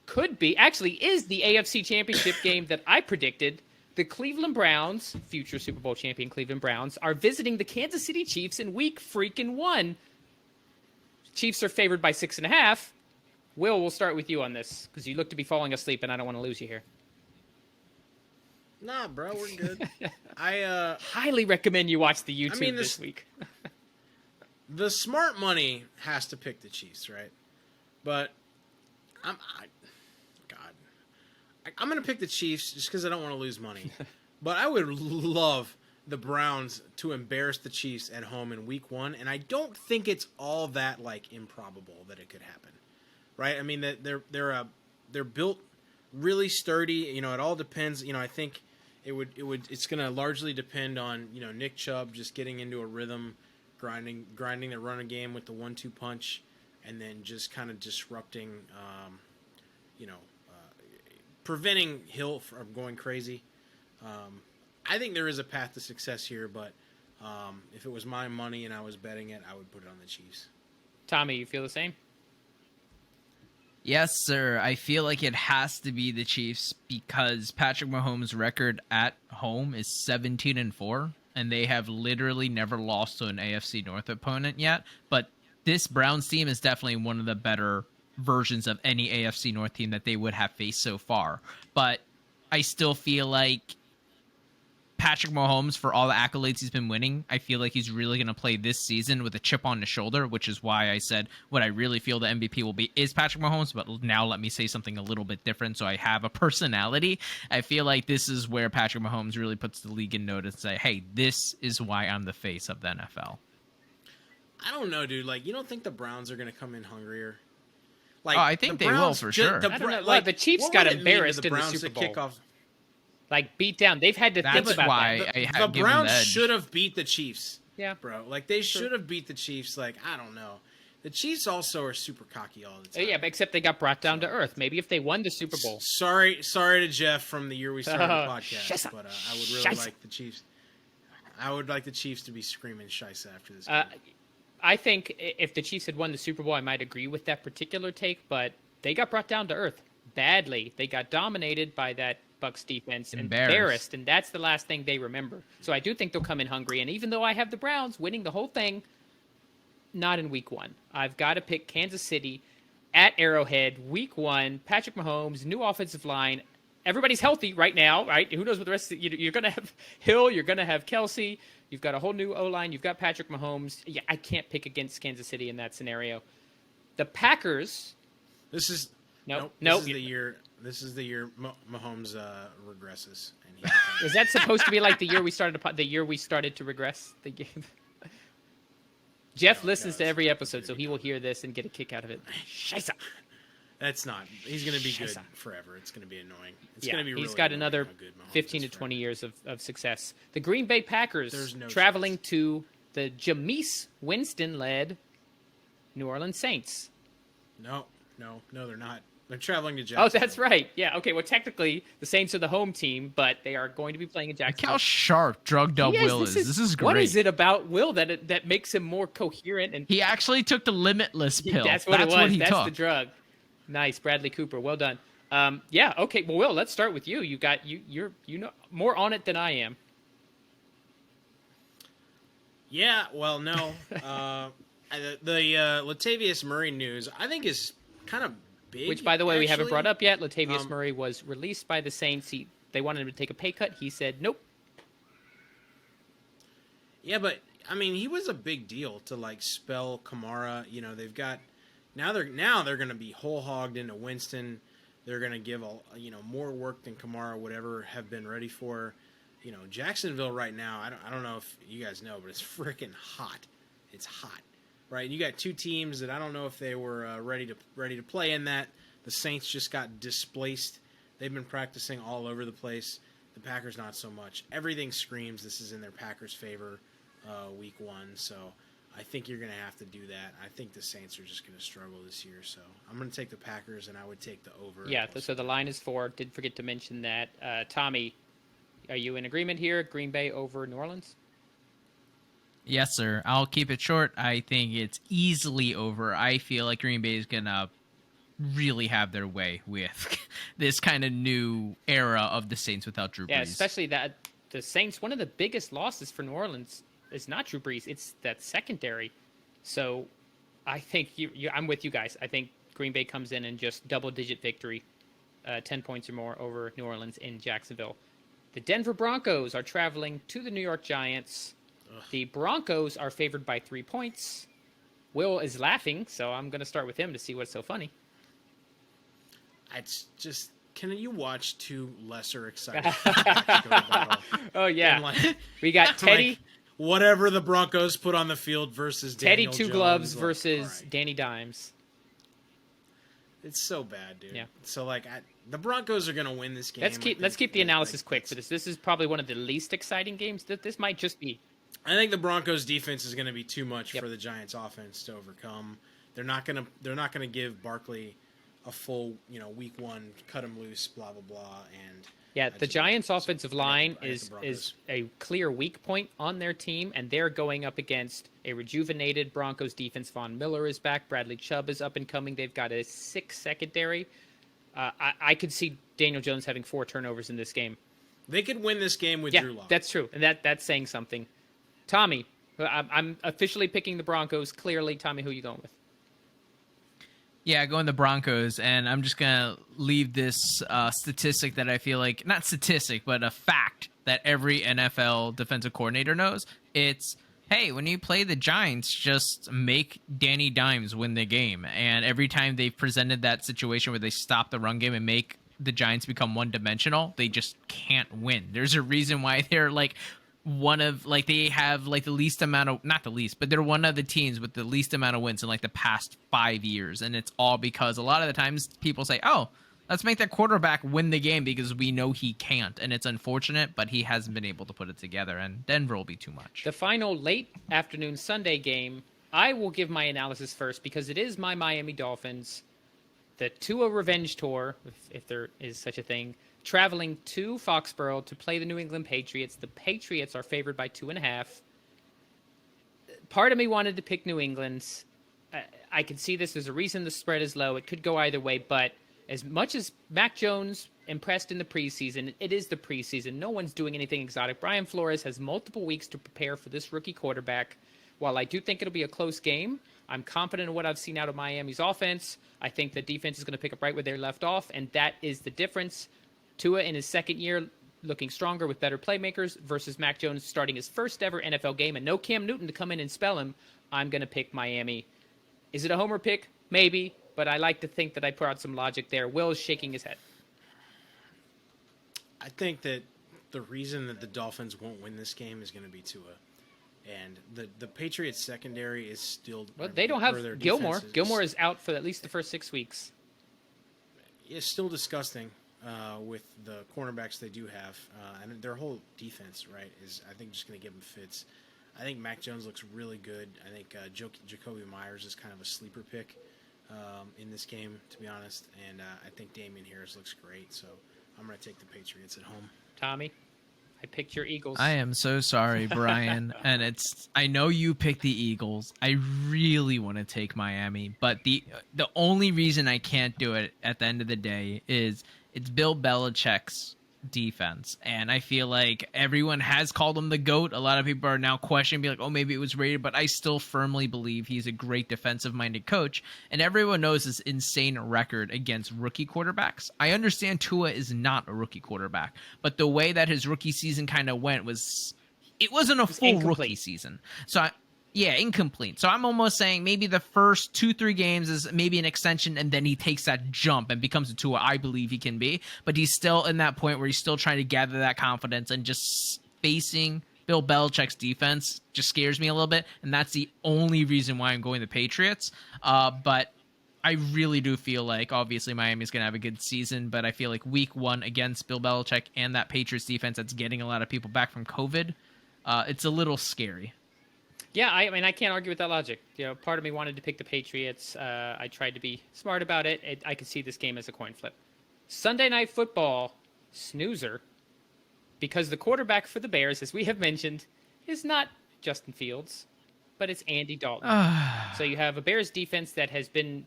is the AFC Championship game that I predicted. The Cleveland Browns, future Super Bowl champion Cleveland Browns, are visiting the Kansas City Chiefs in week freaking 1. Chiefs are favored by 6.5. Will, we'll start with you on this because you look to be falling asleep, and I don't want to lose you here. Nah, bro, we're good. I highly recommend you watch the YouTube this week. The smart money has to pick the Chiefs, right? But I'm going to pick the Chiefs just because I don't want to lose money. But I would love the Browns to embarrass the Chiefs at home in week 1, and I don't think it's all that improbable that it could happen, right? I mean, they're built really sturdy. It all depends. I think it's going to largely depend on Nick Chubb just getting into a rhythm, grinding the running game with the 1-2 punch, and then just kind of disrupting, preventing Hill from going crazy. I think there is a path to success here, but if it was my money and I was betting it, I would put it on the Chiefs. Tommy, you feel the same? Yes, sir. I feel like it has to be the Chiefs because Patrick Mahomes' record at home is 17-4, and they have literally never lost to an AFC North opponent yet. But this Browns team is definitely one of the better versions of any AFC North team that they would have faced so far. But I still feel like Patrick Mahomes, for all the accolades he's been winning, I feel like he's really going to play this season with a chip on his shoulder, which is why I said what I really feel the MVP will be is Patrick Mahomes. But now let me say something a little bit different so I have a personality. I feel like this is where Patrick Mahomes really puts the league in notice and say, hey, this is why I'm the face of the NFL. I don't know, dude. You don't think the Browns are going to come in hungrier? I think they will for sure. I don't know. The Chiefs got embarrassed in the Super Bowl. Kickoff? Beat down. They've had to think about that. The Browns should have beat the Chiefs. Yeah. Bro. They should have beat the Chiefs. I don't know. The Chiefs also are super cocky all the time. Yeah, but except they got brought down to earth. Maybe if they won the Super Bowl. Sorry to Jeff from the year we started the podcast, but I would really like the Chiefs. I would like the Chiefs to be screaming Scheisse after this game. I think if the Chiefs had won the Super Bowl, I might agree with that particular take, but they got brought down to earth badly. They got dominated by that Bucs defense, embarrassed, and that's the last thing they remember. So I do think they'll come in hungry, and even though I have the Browns winning the whole thing, not in week 1. I've got to pick Kansas City at Arrowhead, week 1, Patrick Mahomes, new offensive line. Everybody's healthy right now, right? Who knows what the rest of you're going to have Hill, you're going to have Kelsey, you've got a whole new O-line, you've got Patrick Mahomes. Yeah, I can't pick against Kansas City in that scenario. The Packers. This is Nope. This is the year Mahomes regresses. And is that supposed to be the year we started to regress the game? Jeff listens to every episode, so he will hear this and get a kick out of it. Scheisse. That's not. He's going to be good forever. It's going to be annoying. It's going to be really he's got another 15 to 20 years of success. The Green Bay Packers traveling to the Jameis Winston-led New Orleans Saints. No, they're not. They're traveling to Jacksonville. Oh, that's right. Yeah, okay. Well, technically, the Saints are the home team, but they are going to be playing in Jacksonville. Look how sharp drugged up Will is. This is great. What is it about Will that makes him more coherent? And he actually took the Limitless pill. That's what it was. That's the drug. Nice, Bradley Cooper. Well done. Yeah. Okay. Well, Will, let's start with you. You're more on it than I am. Yeah. Well, no. The Latavius Murray news, I think, is kind of big. Which, by the way, we haven't brought up yet. Latavius Murray was released by the Saints. They wanted him to take a pay cut. He said nope. Yeah, but I mean, he was a big deal to spell Kamara. They've got now they're going to be whole hogged into Winston. They're going to give more work than Kamara would ever have been ready for. Jacksonville right now, I don't know if you guys know, but it's freaking hot. It's hot, right? You got two teams that I don't know if they were ready to play in that. The Saints just got displaced. They've been practicing all over the place. The Packers not so much. Everything screams this is in their Packers' favor week one, so I think you're going to have to do that. I think the Saints are just going to struggle this year, so I'm going to take the Packers, and I would take the over. Yeah, so the line is 4. Did forget to mention that. Tommy, are you in agreement here? Green Bay over New Orleans? Yes, sir. I'll keep it short. I think it's easily over. I feel like Green Bay is going to really have their way with this kind of new era of the Saints without Drew Brees. Yeah, especially that the Saints, one of the biggest losses for New Orleans is not Drew Brees, it's that secondary. So I think I'm with you guys. I think Green Bay comes in and just double-digit victory, 10 points or more over New Orleans in Jacksonville. The Denver Broncos are traveling to the New York Giants. Ugh. The Broncos are favored by 3 points. Will is laughing, so I'm going to start with him to see what's so funny. It's just, can you watch two lesser exciting? Oh, yeah. We got Teddy. Like, whatever the Broncos put on the field versus Teddy Daniel Two Jones, Gloves like, versus right. Danny Dimes. It's so bad, dude. Yeah. So, the Broncos are going to win this game. Let's keep the analysis quick for this. This is probably one of the least exciting games. This might just be. I think the Broncos defense is going to be too much for the Giants offense to overcome. They're not going to give Barkley a full, week one, cut him loose, blah, blah, blah. And yeah, the Giants' offensive line is a clear weak point on their team, and they're going up against a rejuvenated Broncos defense. Von Miller is back. Bradley Chubb is up and coming. They've got a 6 secondary. I could see Daniel Jones having 4 turnovers in this game. They could win this game with Drew Lock. That's true, and that's saying something. Tommy, I'm officially picking the Broncos. Clearly, Tommy, who are you going with? Yeah, going the Broncos, and I'm just going to leave this statistic that I feel like, not statistic, but a fact that every NFL defensive coordinator knows. It's, hey, when you play the Giants, just make Danny Dimes win the game. And every time they've presented that situation where they stop the run game and make the Giants become one-dimensional, they just can't win. There's a reason why they're they have the least amount of, not the least, but they're one of the teams with the least amount of wins in the past 5 years. And it's all because a lot of the times people say, oh, let's make that quarterback win the game because we know he can't. And it's unfortunate, but he hasn't been able to put it together, and Denver will be too much. The final late afternoon Sunday game, I will give my analysis first because it is my Miami Dolphins, the Tua Revenge Tour, if there is such a thing, traveling to Foxborough to play the New England Patriots. The Patriots are favored by 2.5. Part of me wanted to pick New England. I can see this. There's a reason the spread is low. It could go either way, but as much as Mac Jones impressed in the preseason, it is the preseason. No one's doing anything exotic. Brian Flores has multiple weeks to prepare for this rookie quarterback. While I do think it'll be a close game, I'm confident in what I've seen out of Miami's offense. I think the defense is going to pick up right where they left off, and that is the difference. Tua in his second year looking stronger with better playmakers versus Mac Jones starting his first ever NFL game and no Cam Newton to come in and spell him. I'm going to pick Miami. Is it a homer pick? Maybe, but I like to think that I put out some logic there. Will is shaking his head. I think that the reason that the Dolphins won't win this game is going to be Tua. And the Patriots secondary is still... Well, they don't have Gilmore. Gilmore is out for at least the first 6 weeks. It's still disgusting with the cornerbacks they do have. And their whole defense, right, is, I think, just going to give them fits. I think Mac Jones looks really good. I think Jacoby Myers is kind of a sleeper pick in this game, to be honest. And I think Damian Harris looks great. So I'm going to take the Patriots at home. Tommy? I picked your Eagles. I am so sorry, Brian. And I know you picked the Eagles. I really want to take Miami, but the only reason I can't do it at the end of the day is it's Bill Belichick's defense. And I feel like everyone has called him the GOAT. A lot of people are now questioning, be like, oh, maybe it was rated, but I still firmly believe he's a great defensive-minded coach. And everyone knows his insane record against rookie quarterbacks. I understand Tua is not a rookie quarterback, but the way that his rookie season kind of went it wasn't a full incomplete rookie season. So incomplete. So I'm almost saying maybe the first 2-3 games is maybe an extension, and then he takes that jump and becomes to what I believe he can be. But he's still in that point where he's still trying to gather that confidence, and just facing Bill Belichick's defense just scares me a little bit, and that's the only reason why I'm going the Patriots. But I really do feel like, obviously, Miami's going to have a good season, but I feel like week 1 against Bill Belichick and that Patriots defense that's getting a lot of people back from COVID, it's a little scary. Yeah, I mean, I can't argue with that logic. Part of me wanted to pick the Patriots. I tried to be smart about it. I could see this game as a coin flip. Sunday Night Football, snoozer, because the quarterback for the Bears, as we have mentioned, is not Justin Fields, but it's Andy Dalton. So you have a Bears defense that has been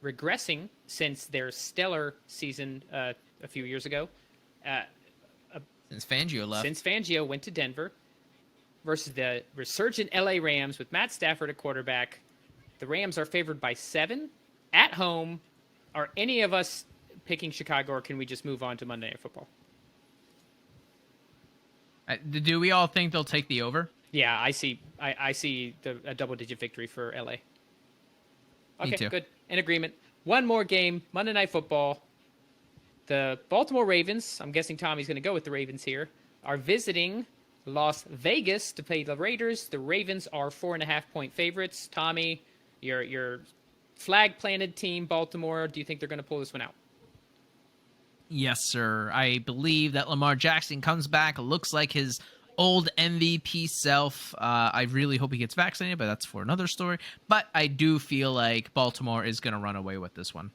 regressing since their stellar season a few years ago. Since Fangio left. Since Fangio went to Denver. Versus the resurgent LA Rams with Matt Stafford at quarterback. The Rams are favored by 7 at home. Are any of us picking Chicago, or can we just move on to Monday Night Football? Do we all think they'll take the over? Yeah, I see a double-digit victory for LA. Okay, Me too. Good. In agreement. One more game, Monday Night Football. The Baltimore Ravens, I'm guessing Tommy's going to go with the Ravens here, are visiting Las Vegas to play the Raiders. The Ravens are 4.5-point favorites. Tommy, your flag-planted team, Baltimore, do you think they're going to pull this one out? Yes, sir. I believe that Lamar Jackson comes back, looks like his old MVP self. I really hope he gets vaccinated, but that's for another story. But I do feel like Baltimore is going to run away with this one.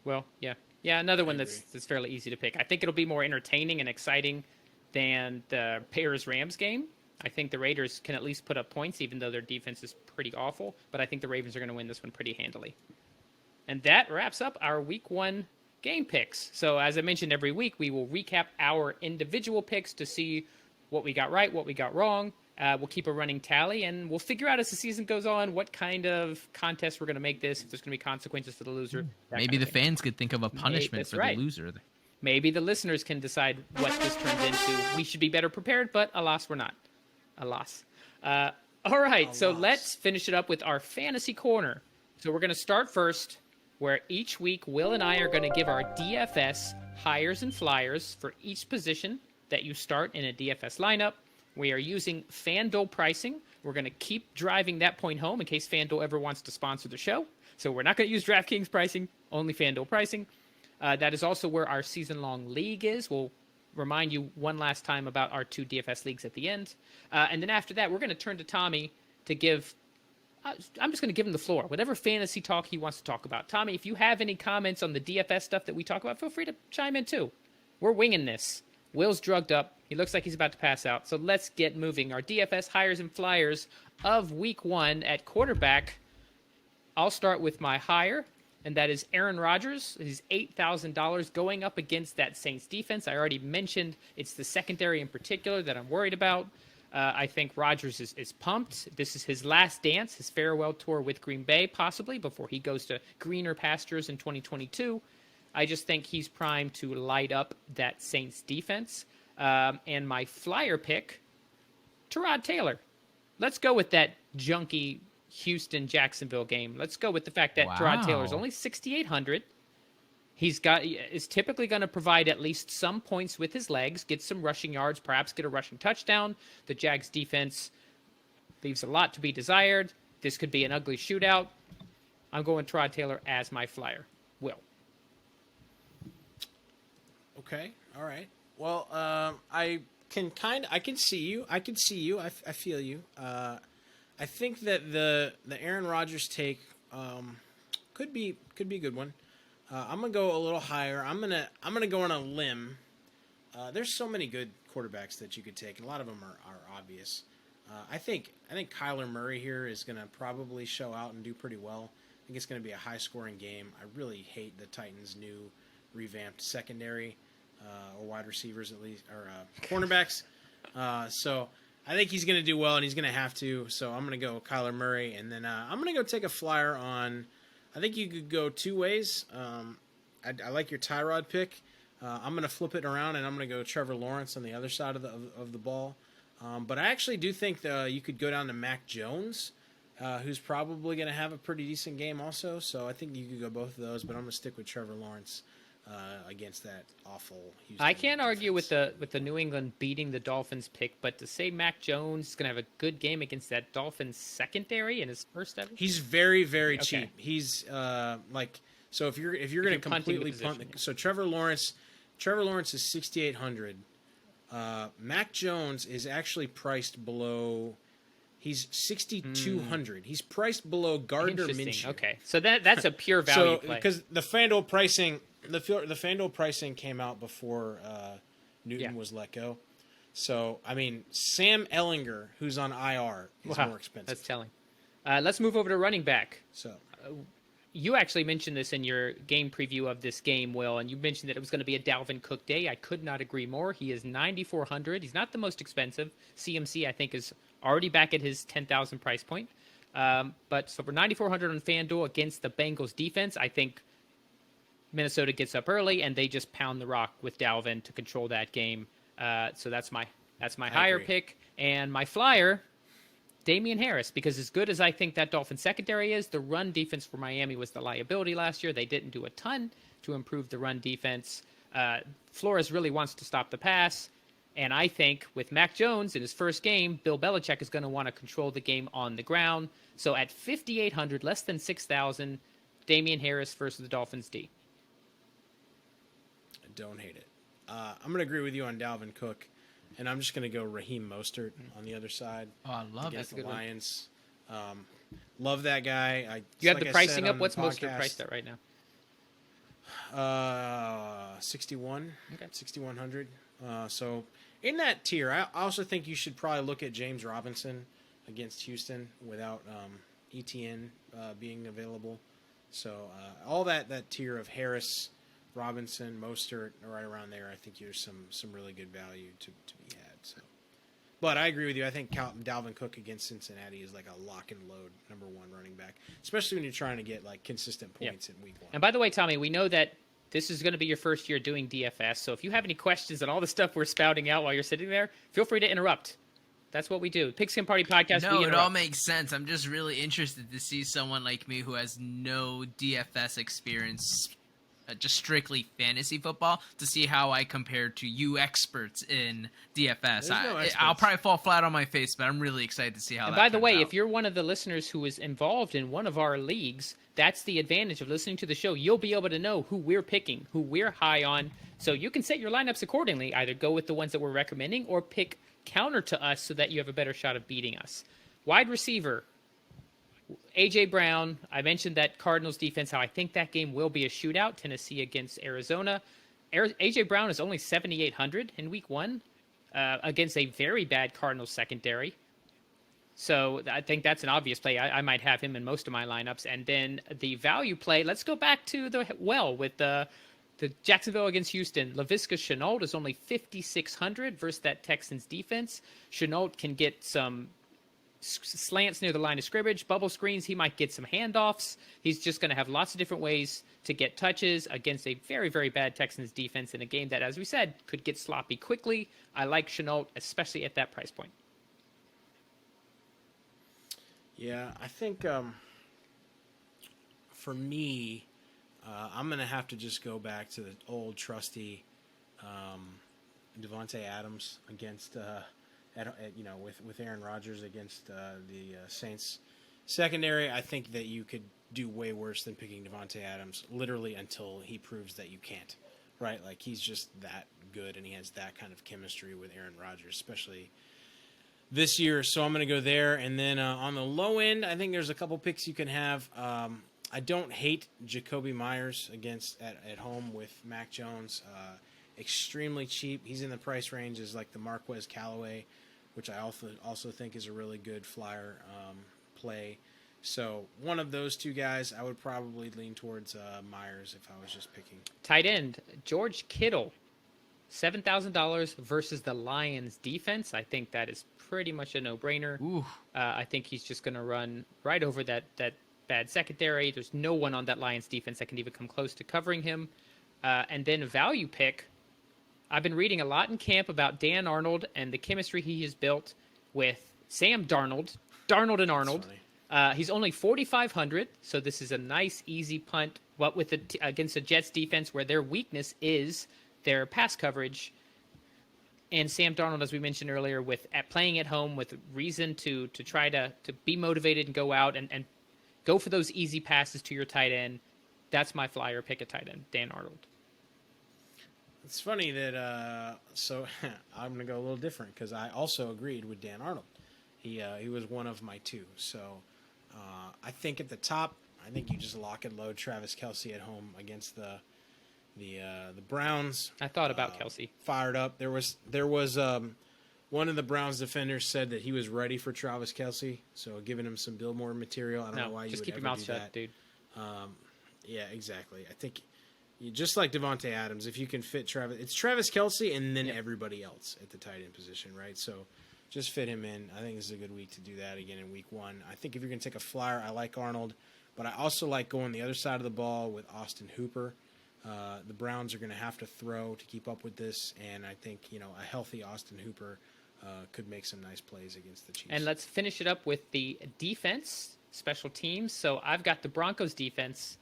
Well, yeah. Yeah, another one that's fairly easy to pick. I think it'll be more entertaining and exciting than the Bears-Rams game. I think the Raiders can at least put up points, even though their defense is pretty awful. But I think the Ravens are going to win this one pretty handily. And that wraps up our Week 1 game picks. So as I mentioned, every week we will recap our individual picks to see what we got right, what we got wrong. We'll keep a running tally, and we'll figure out as the season goes on what kind of contest we're going to make this, if there's going to be consequences for the loser. Maybe the fans could think of a punishment for the loser. Maybe the listeners can decide what this turns into. We should be better prepared, but alas, we're not. Alas. All right, so let's finish it up with our fantasy corner. So we're going to start first, where each week Will and I are going to give our DFS hires and flyers for each position that you start in a DFS lineup. We are using FanDuel pricing. We're going to keep driving that point home in case FanDuel ever wants to sponsor the show. So we're not going to use DraftKings pricing, only FanDuel pricing. That is also where our season-long league is. We'll remind you one last time about our 2 DFS leagues at the end. And then after that, we're going to turn to Tommy to give... I'm just going to give him the floor. Whatever fantasy talk he wants to talk about. Tommy, if you have any comments on the DFS stuff that we talk about, feel free to chime in too. We're winging this. Will's drugged up. He looks like he's about to pass out. So let's get moving. Our DFS hires and flyers of Week 1 at quarterback. I'll start with my hire, and that is Aaron Rodgers. He's $8,000 going up against that Saints defense. I already mentioned it's the secondary in particular that I'm worried about. I think Rodgers is pumped. This is his last dance, his farewell tour with Green Bay, possibly, before he goes to greener pastures in 2022. I just think he's primed to light up that Saints defense. And my flyer pick, Tyrod Taylor. Let's go with that junky Houston-Jacksonville game. Let's go with the fact that Tyrod Taylor is only 6,800. Is typically going to provide at least some points with his legs, get some rushing yards, perhaps get a rushing touchdown. The Jags defense leaves a lot to be desired. This could be an ugly shootout. I'm going Tyrod Taylor as my flyer. Will. Okay. All right. Well, I can see you. I feel you. I think that the Aaron Rodgers take could be a good one. I'm gonna go a little higher. I'm gonna go on a limb. There's so many good quarterbacks that you could take, and a lot of them are obvious. I think Kyler Murray here is gonna probably show out and do pretty well. I think it's gonna be a high scoring game. I really hate the Titans' new revamped secondary, or wide receivers at least, or cornerbacks. So I think he's gonna do well, and he's gonna have to. So I'm gonna go Kyler Murray, and then I'm gonna go take a flyer on. I think you could go 2 ways. I like your Tyrod pick. I'm going to flip it around, and I'm going to go Trevor Lawrence on the other side of the ball. But I actually do think you could go down to Mac Jones, who's probably going to have a pretty decent game also. So I think you could go both of those, but I'm going to stick with Trevor Lawrence against that awful Houston I can't argue with defense. the New England beating the Dolphins pick, but to say Mac Jones is going to have a good game against that Dolphins secondary in his first ever, He's very, very Okay. cheap. He's so if you're going to you're punting the completely position, punt. yeah. So Trevor Lawrence is 6,800. Mac Jones is actually priced below. He's 6,200. He's priced below Gardner Interesting. Minshew. Okay, so that's a pure value So play. because the FanDuel pricing, the FanDuel pricing came out before Newton Yeah. was let go. So I mean, Sam Ellinger, who's on IR, is Wow, more expensive. that's telling. Let's move over to running back. So You actually mentioned this in your game preview of this game, Will, and you mentioned that it was going to be a Dalvin Cook day. I could not agree more. He is 9,400. He's not the most expensive. CMC, I think, is already back at his 10,000 price point. But so for 9,400 on FanDuel against the Bengals defense, I think Minnesota gets up early and they just pound the rock with Dalvin to control that game. So that's my higher agree. pick. And my flyer, Damian Harris, because as good as I think that Dolphin secondary is, the run defense for Miami was the liability last year. They didn't do a ton to improve the run defense. Flores really wants to stop the pass. And I think with Mac Jones in his first game, Bill Belichick is going to want to control the game on the ground. So at 5,800, less than 6,000, Damian Harris versus the Dolphins D. I don't hate it. I'm going to agree with you on Dalvin Cook, and I'm just going to go Raheem Mostert on the other side. Oh, I love against it. the Lions. Love that guy. You have like the I pricing said up? on What's the Mostert podcast, priced at right now? 61, Okay. 6,100. So in that tier, I also think you should probably look at James Robinson against Houston without ETN being available. So all that tier of Harris, Robinson, Mostert, right around there, I think there's some really good value to be had. So, but I agree with you. I think Dalvin Cook against Cincinnati is like a lock and load number one running back, especially when you're trying to get like consistent points in week one. And by the way, Tommy, we know that this is going to be your first year doing DFS. So if you have any questions on all the stuff we're spouting out while you're sitting there, feel free to interrupt. That's what we do. Pigskin Party Podcast. No, we it interrupt. all makes sense. I'm just really interested to see someone like me who has no DFS experience, just strictly fantasy football, to see how I compare to you experts in DFS. There's no I'll experts. probably fall flat on my face, but I'm really excited to see how And that by the turns way, out. if you're one of the listeners who is involved in one of our leagues, that's the advantage of listening to the show. You'll be able to know who we're picking, who we're high on. So you can set your lineups accordingly. Either go with the ones that we're recommending or pick counter to us so that you have a better shot of beating us. Wide receiver, A.J. Brown. I mentioned that Cardinals defense, how I think that game will be a shootout, Tennessee against Arizona. A.J. Brown is only 7,800 in week one against a very bad Cardinals secondary. So I think that's an obvious play. I might have him in most of my lineups. And then the value play, let's go back to the with the Jacksonville against Houston. Laviska Shenault is only 5,600 versus that Texans defense. Shenault can get some slants near the line of scrimmage, bubble screens. He might get some handoffs. He's just going to have lots of different ways to get touches against a very, very bad Texans defense in a game that, as we said, could get sloppy quickly. I like Shenault, especially at that price point. Yeah, I think for me, I'm going to have to just go back to the old trusty Devontae Adams against, with Aaron Rodgers against the Saints secondary. I think that you could do way worse than picking Devontae Adams, literally until he proves that you can't, right? Like, he's just that good, and he has that kind of chemistry with Aaron Rodgers, especially this year. So I'm going to go there. And then on the low end, I think there's a couple picks you can have. I don't hate Jacoby Myers at home with Mac Jones. Extremely cheap. He's in the price range as like the Marquez Callaway, which I also think is a really good flyer play. So one of those two guys, I would probably lean towards Myers if I was just picking. Tight end, George Kittle, $7,000 versus the Lions defense. I think that is pretty much a no-brainer. Ooh. I think he's just going to run right over that bad secondary. There's no one on that Lions defense that can even come close to covering him. And then a value pick, I've been reading a lot in camp about Dan Arnold and the chemistry he has built with Sam Darnold and Arnold. He's only 4,500, so this is a nice, easy punt. What with against the Jets defense, where their weakness is their pass coverage, and Sam Darnold, as we mentioned earlier, playing at home with reason to try to be motivated and go out and go for those easy passes to your tight end. That's my flyer pick at tight end, Dan Arnold. It's funny that so I'm gonna go a little different because I also agreed with Dan Arnold. He was one of my two. So I think at the top, I think you just lock and load Travis Kelce at home against the Browns. I thought about Kelce. Fired up. There was one of the Browns defenders said that he was ready for Travis Kelce, so giving him some Billmore material. I don't know why you would keep ever your mouth do shut, that. dude. Yeah, exactly. I think just like Devontae Adams, if you can fit it's Travis Kelce and then everybody else at the tight end position, right? So just fit him in. I think this is a good week to do that again in week 1. I think if you're going to take a flyer, I like Arnold, but I also like going the other side of the ball with Austin Hooper. The Browns are going to have to throw to keep up with this, and I think a healthy Austin Hooper could make some nice plays against the Chiefs. And let's finish it up with the defense, special teams. So I've got the Broncos defense.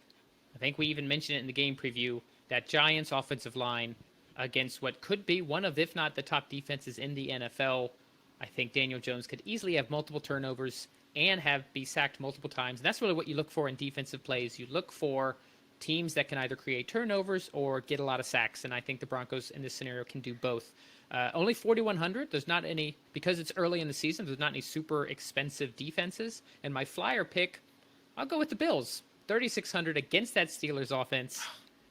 I think we even mentioned it in the game preview, that Giants offensive line against what could be one of, if not the top defenses in the NFL. I think Daniel Jones could easily have multiple turnovers and be sacked multiple times. And that's really what you look for in defensive plays. You look for teams that can either create turnovers or get a lot of sacks. And I think the Broncos in this scenario can do both. Only 4,100. There's not any, because it's early in the season, there's not any super expensive defenses. And my flyer pick, I'll go with the Bills. 3,600 against that Steelers offense.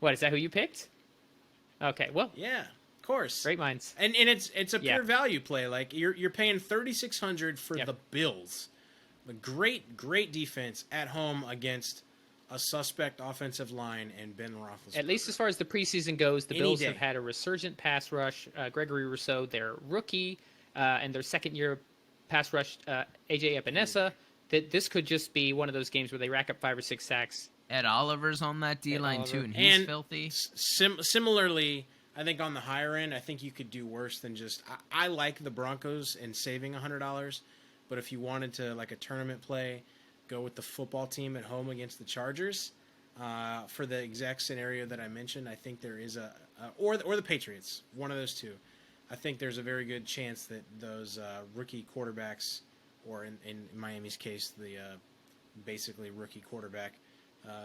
What, is that who you picked? Okay, well. Yeah, of course. Great minds. And it's a pure value play. Like you're paying 3,600 for the Bills. A great defense at home against a suspect offensive line and Ben Roethlisberger. At least as far as the preseason goes, the Bills have had a resurgent pass rush. Gregory Rousseau, their rookie, and their second-year pass rush, A.J. Epinesa. That this could just be one of those games where they rack up 5 or 6 sacks. Ed Oliver's on that D-line too, and he's filthy. Similarly, I think on the higher end, I think you could do worse than just. I like the Broncos and saving $100, but if you wanted to like a tournament play, go with the football team at home against the Chargers. For the exact scenario that I mentioned, I think there is or the Patriots, one of those two. I think there's a very good chance that those rookie quarterbacks, or in Miami's case, the basically rookie quarterback,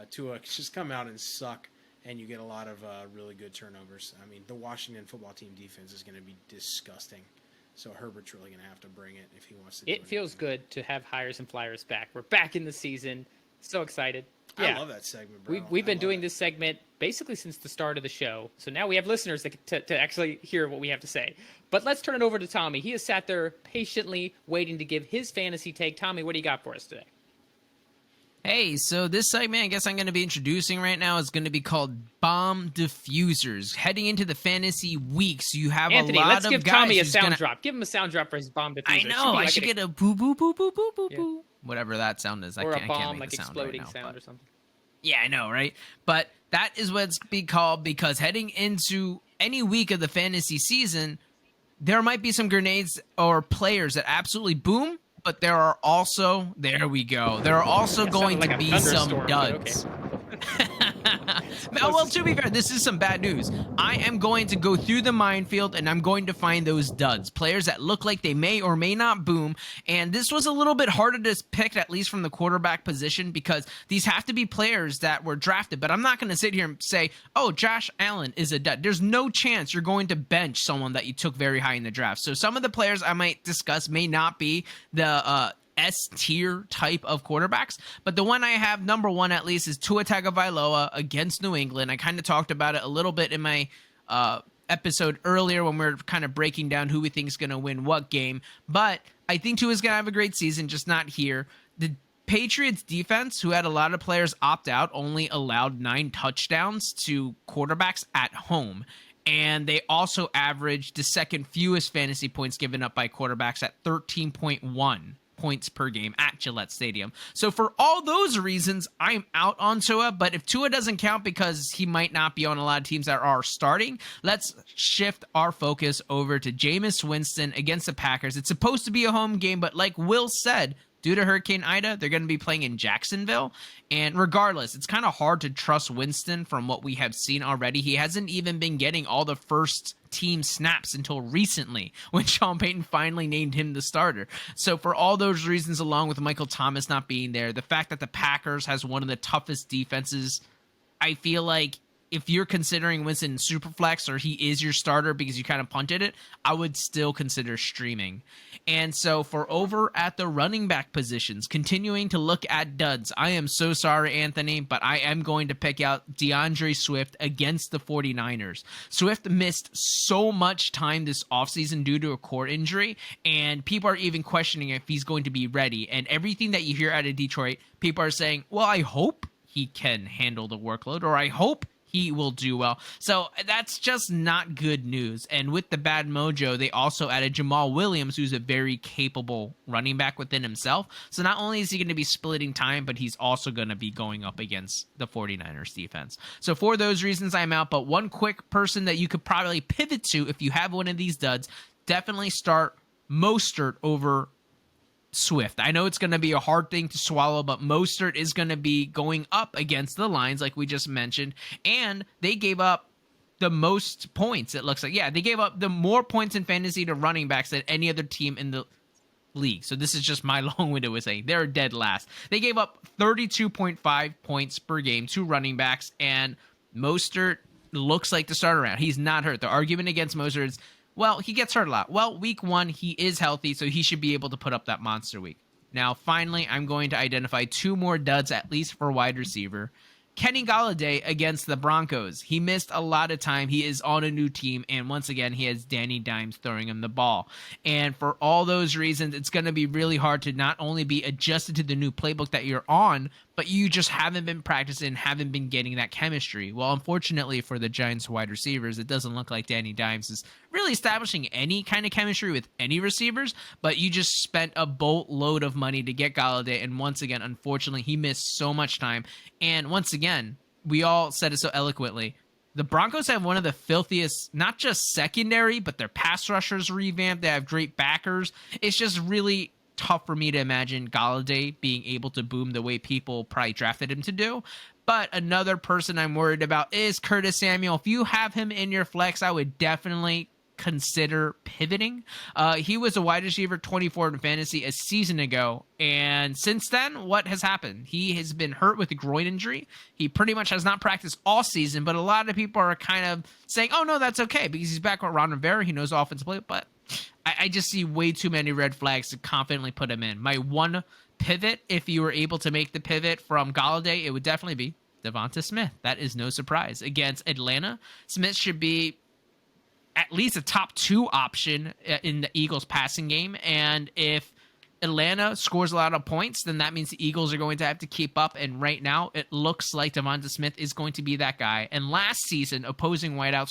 Tua, just come out and suck, and you get a lot of really good turnovers. I mean, the Washington football team defense is going to be disgusting. So Herbert's really going to have to bring it if he wants to do It feels good to have Hires and Flyers back. We're back in the season. So excited. Yeah. I love that segment, bro. We've been doing this segment basically since the start of the show. So now we have listeners to actually hear what we have to say. But let's turn it over to Tommy. He has sat there patiently waiting to give his fantasy take. Tommy, what do you got for us today? Hey, so this segment I guess I'm going to be introducing right now is going to be called Bomb Diffusers. Heading into the fantasy weeks, you have Anthony, a lot let's of give guys Tommy a sound drop. Give him a sound drop for his bomb diffuser. I know. I should get a boo boo boo boo boo boo boo. Whatever that sound is. Or I can't bomb, make like the sound exploding right now, sound or something. Yeah, I know, right? But that is what it's be called because heading into any week of the fantasy season, there might be some grenades or players that absolutely boom, but there are also, there we go, there are also going to be some duds. Okay. Well, to be fair, this is some bad news. I am going to go through the minefield, and I'm going to find those duds. Players that look like they may or may not boom. And this was a little bit harder to pick, at least from the quarterback position, because these have to be players that were drafted. But I'm not going to sit here and say, oh, Josh Allen is a dud. There's no chance you're going to bench someone that you took very high in the draft. So some of the players I might discuss may not be the S-tier type of quarterbacks, but the one I have number one at least is Tua Tagovailoa against New England. I kind of talked about it a little bit in my episode earlier when we were kind of breaking down who we think is going to win what game, but I think Tua's going to have a great season, just not here. The Patriots defense, who had a lot of players opt out, only allowed 9 touchdowns to quarterbacks at home. And they also averaged the second fewest fantasy points given up by quarterbacks at 13.1 points per game at Gillette Stadium. So for all those reasons, I'm out on Tua, but if Tua doesn't count because he might not be on a lot of teams that are starting, let's shift our focus over to Jameis Winston against the Packers. It's supposed to be a home game, but like Will said, due to Hurricane Ida, they're going to be playing in Jacksonville. And regardless, it's kind of hard to trust Winston from what we have seen already. He hasn't even been getting all the first team snaps until recently when Sean Payton finally named him the starter. So for all those reasons, along with Michael Thomas not being there, the fact that the Packers has one of the toughest defenses, I feel like if you're considering Winston in Superflex or he is your starter because you kind of punted it, I would still consider streaming. And so for over at the running back positions, continuing to look at duds, I am so sorry, Anthony, but I am going to pick out DeAndre Swift against the 49ers. Swift missed so much time this offseason due to a core injury, and people are even questioning if he's going to be ready. And everything that you hear out of Detroit, people are saying, well, I hope he can handle the workload, or I hope he will do well. So that's just not good news. And with the bad mojo, they also added Jamal Williams, who's a very capable running back within himself. So not only is he going to be splitting time, but he's also going to be going up against the 49ers defense. So for those reasons, I'm out. But one quick person that you could probably pivot to if you have one of these duds, definitely start Mostert over Swift. I know it's going to be a hard thing to swallow, but Mostert is going to be going up against the Lions, like we just mentioned, and they gave up the most points, it looks like. Yeah, they gave up the more points in fantasy to running backs than any other team in the league. So this is just my long-winded way of saying they're dead last. They gave up 32.5 points per game to running backs, and Mostert looks like the starter round. He's not hurt. The argument against Mostert is, well, he gets hurt a lot. Well, week 1, he is healthy, so he should be able to put up that monster week. Now, finally, I'm going to identify 2 more duds, at least for wide receiver. Kenny Galaday against the Broncos. He missed a lot of time. He is on a new team, and once again, he has Danny Dimes throwing him the ball. And for all those reasons, it's going to be really hard to not only be adjusted to the new playbook that you're on, but you just haven't been practicing, haven't been getting that chemistry. Well, unfortunately for the Giants wide receivers, it doesn't look like Danny Dimes is really establishing any kind of chemistry with any receivers, but you just spent a boatload of money to get Galaday, and once again, unfortunately, he missed so much time. And once again, we all said it so eloquently, the Broncos have one of the filthiest, not just secondary, but their pass rushers revamped. They have great backers. It's just really tough for me to imagine Galaday being able to boom the way people probably drafted him to do. But another person I'm worried about is Curtis Samuel. If you have him in your flex, I would definitely consider pivoting. He was a wide receiver 24 in fantasy a season ago, and since then, what has happened? He has been hurt with a groin injury. He pretty much has not practiced all season, but a lot of people are kind of saying, oh no, that's okay, because he's back with Ron Rivera. He knows offensive play, but I just see way too many red flags to confidently put him in. My one pivot, if you were able to make the pivot from Galaday, it would definitely be Devonta Smith. That is no surprise. Against Atlanta, Smith should be at least a top 2 option in the Eagles passing game. And if Atlanta scores a lot of points, then that means the Eagles are going to have to keep up. And right now, it looks like Devonta Smith is going to be that guy. And last season, opposing wideouts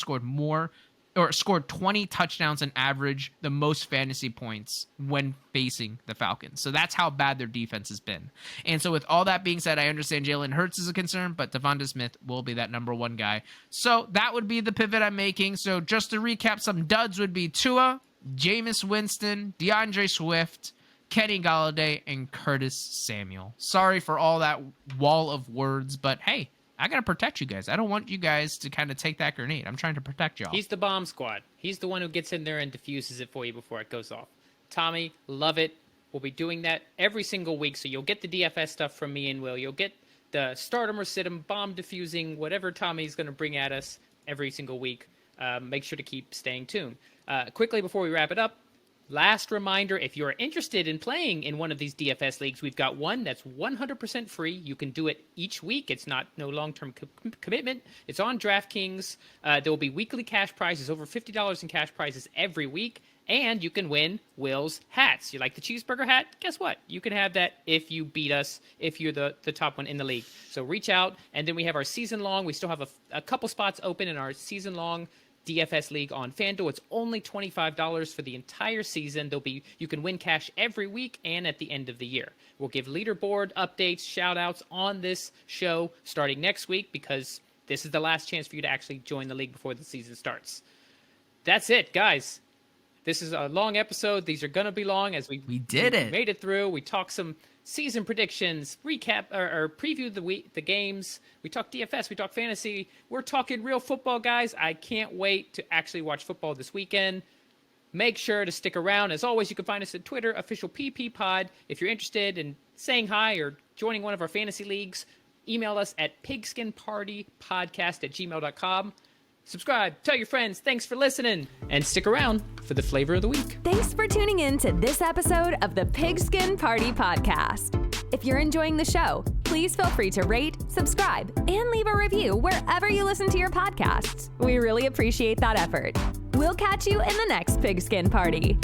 scored 20 touchdowns on average, the most fantasy points when facing the Falcons. So that's how bad their defense has been. And so with all that being said, I understand Jalen Hurts is a concern, but Devonta Smith will be that number 1 guy. So that would be the pivot I'm making. So just to recap, some duds would be Tua, Jameis Winston, DeAndre Swift, Kenny Galladay, and Curtis Samuel. Sorry for all that wall of words, but hey, I got to protect you guys. I don't want you guys to kind of take that grenade. I'm trying to protect y'all. He's the bomb squad. He's the one who gets in there and diffuses it for you before it goes off. Tommy, love it. We'll be doing that every single week. So you'll get the DFS stuff from me and Will. You'll get the stardom or situm, bomb diffusing, whatever Tommy's going to bring at us every single week. Make sure to keep staying tuned. Quickly before we wrap it up, last reminder, if you're interested in playing in one of these DFS leagues, we've got one that's 100% free. You can do it each week. It's no long-term commitment. It's on DraftKings. There will be weekly cash prizes, over $50 in cash prizes every week, and you can win Will's hats. You like the cheeseburger hat? Guess what? You can have that if you beat us, if you're the top one in the league. So reach out, and then we have our season-long. We still have a couple spots open in our season-long DFS league on FanDuel. It's only $25 for the entire season. You can win cash every week and at the end of the year. We'll give leaderboard updates, shout outs on this show starting next week because this is the last chance for you to actually join the league before the season starts. That's it, guys. This is a long episode. These are going to be long as we did it. Made it through. We talked some season predictions, recap or preview the games. We talked DFS, we talked fantasy. We're talking real football, guys. I can't wait to actually watch football this weekend. Make sure to stick around. As always, you can find us at Twitter, official PP Pod. If you're interested in saying hi or joining one of our fantasy leagues, email us at pigskinpartypodcast@gmail.com. Subscribe, tell your friends, thanks for listening, and stick around for the flavor of the week. Thanks for tuning in to this episode of the Pigskin Party Podcast. If you're enjoying the show, please feel free to rate, subscribe, and leave a review wherever you listen to your podcasts. We really appreciate that effort. We'll catch you in the next Pigskin Party.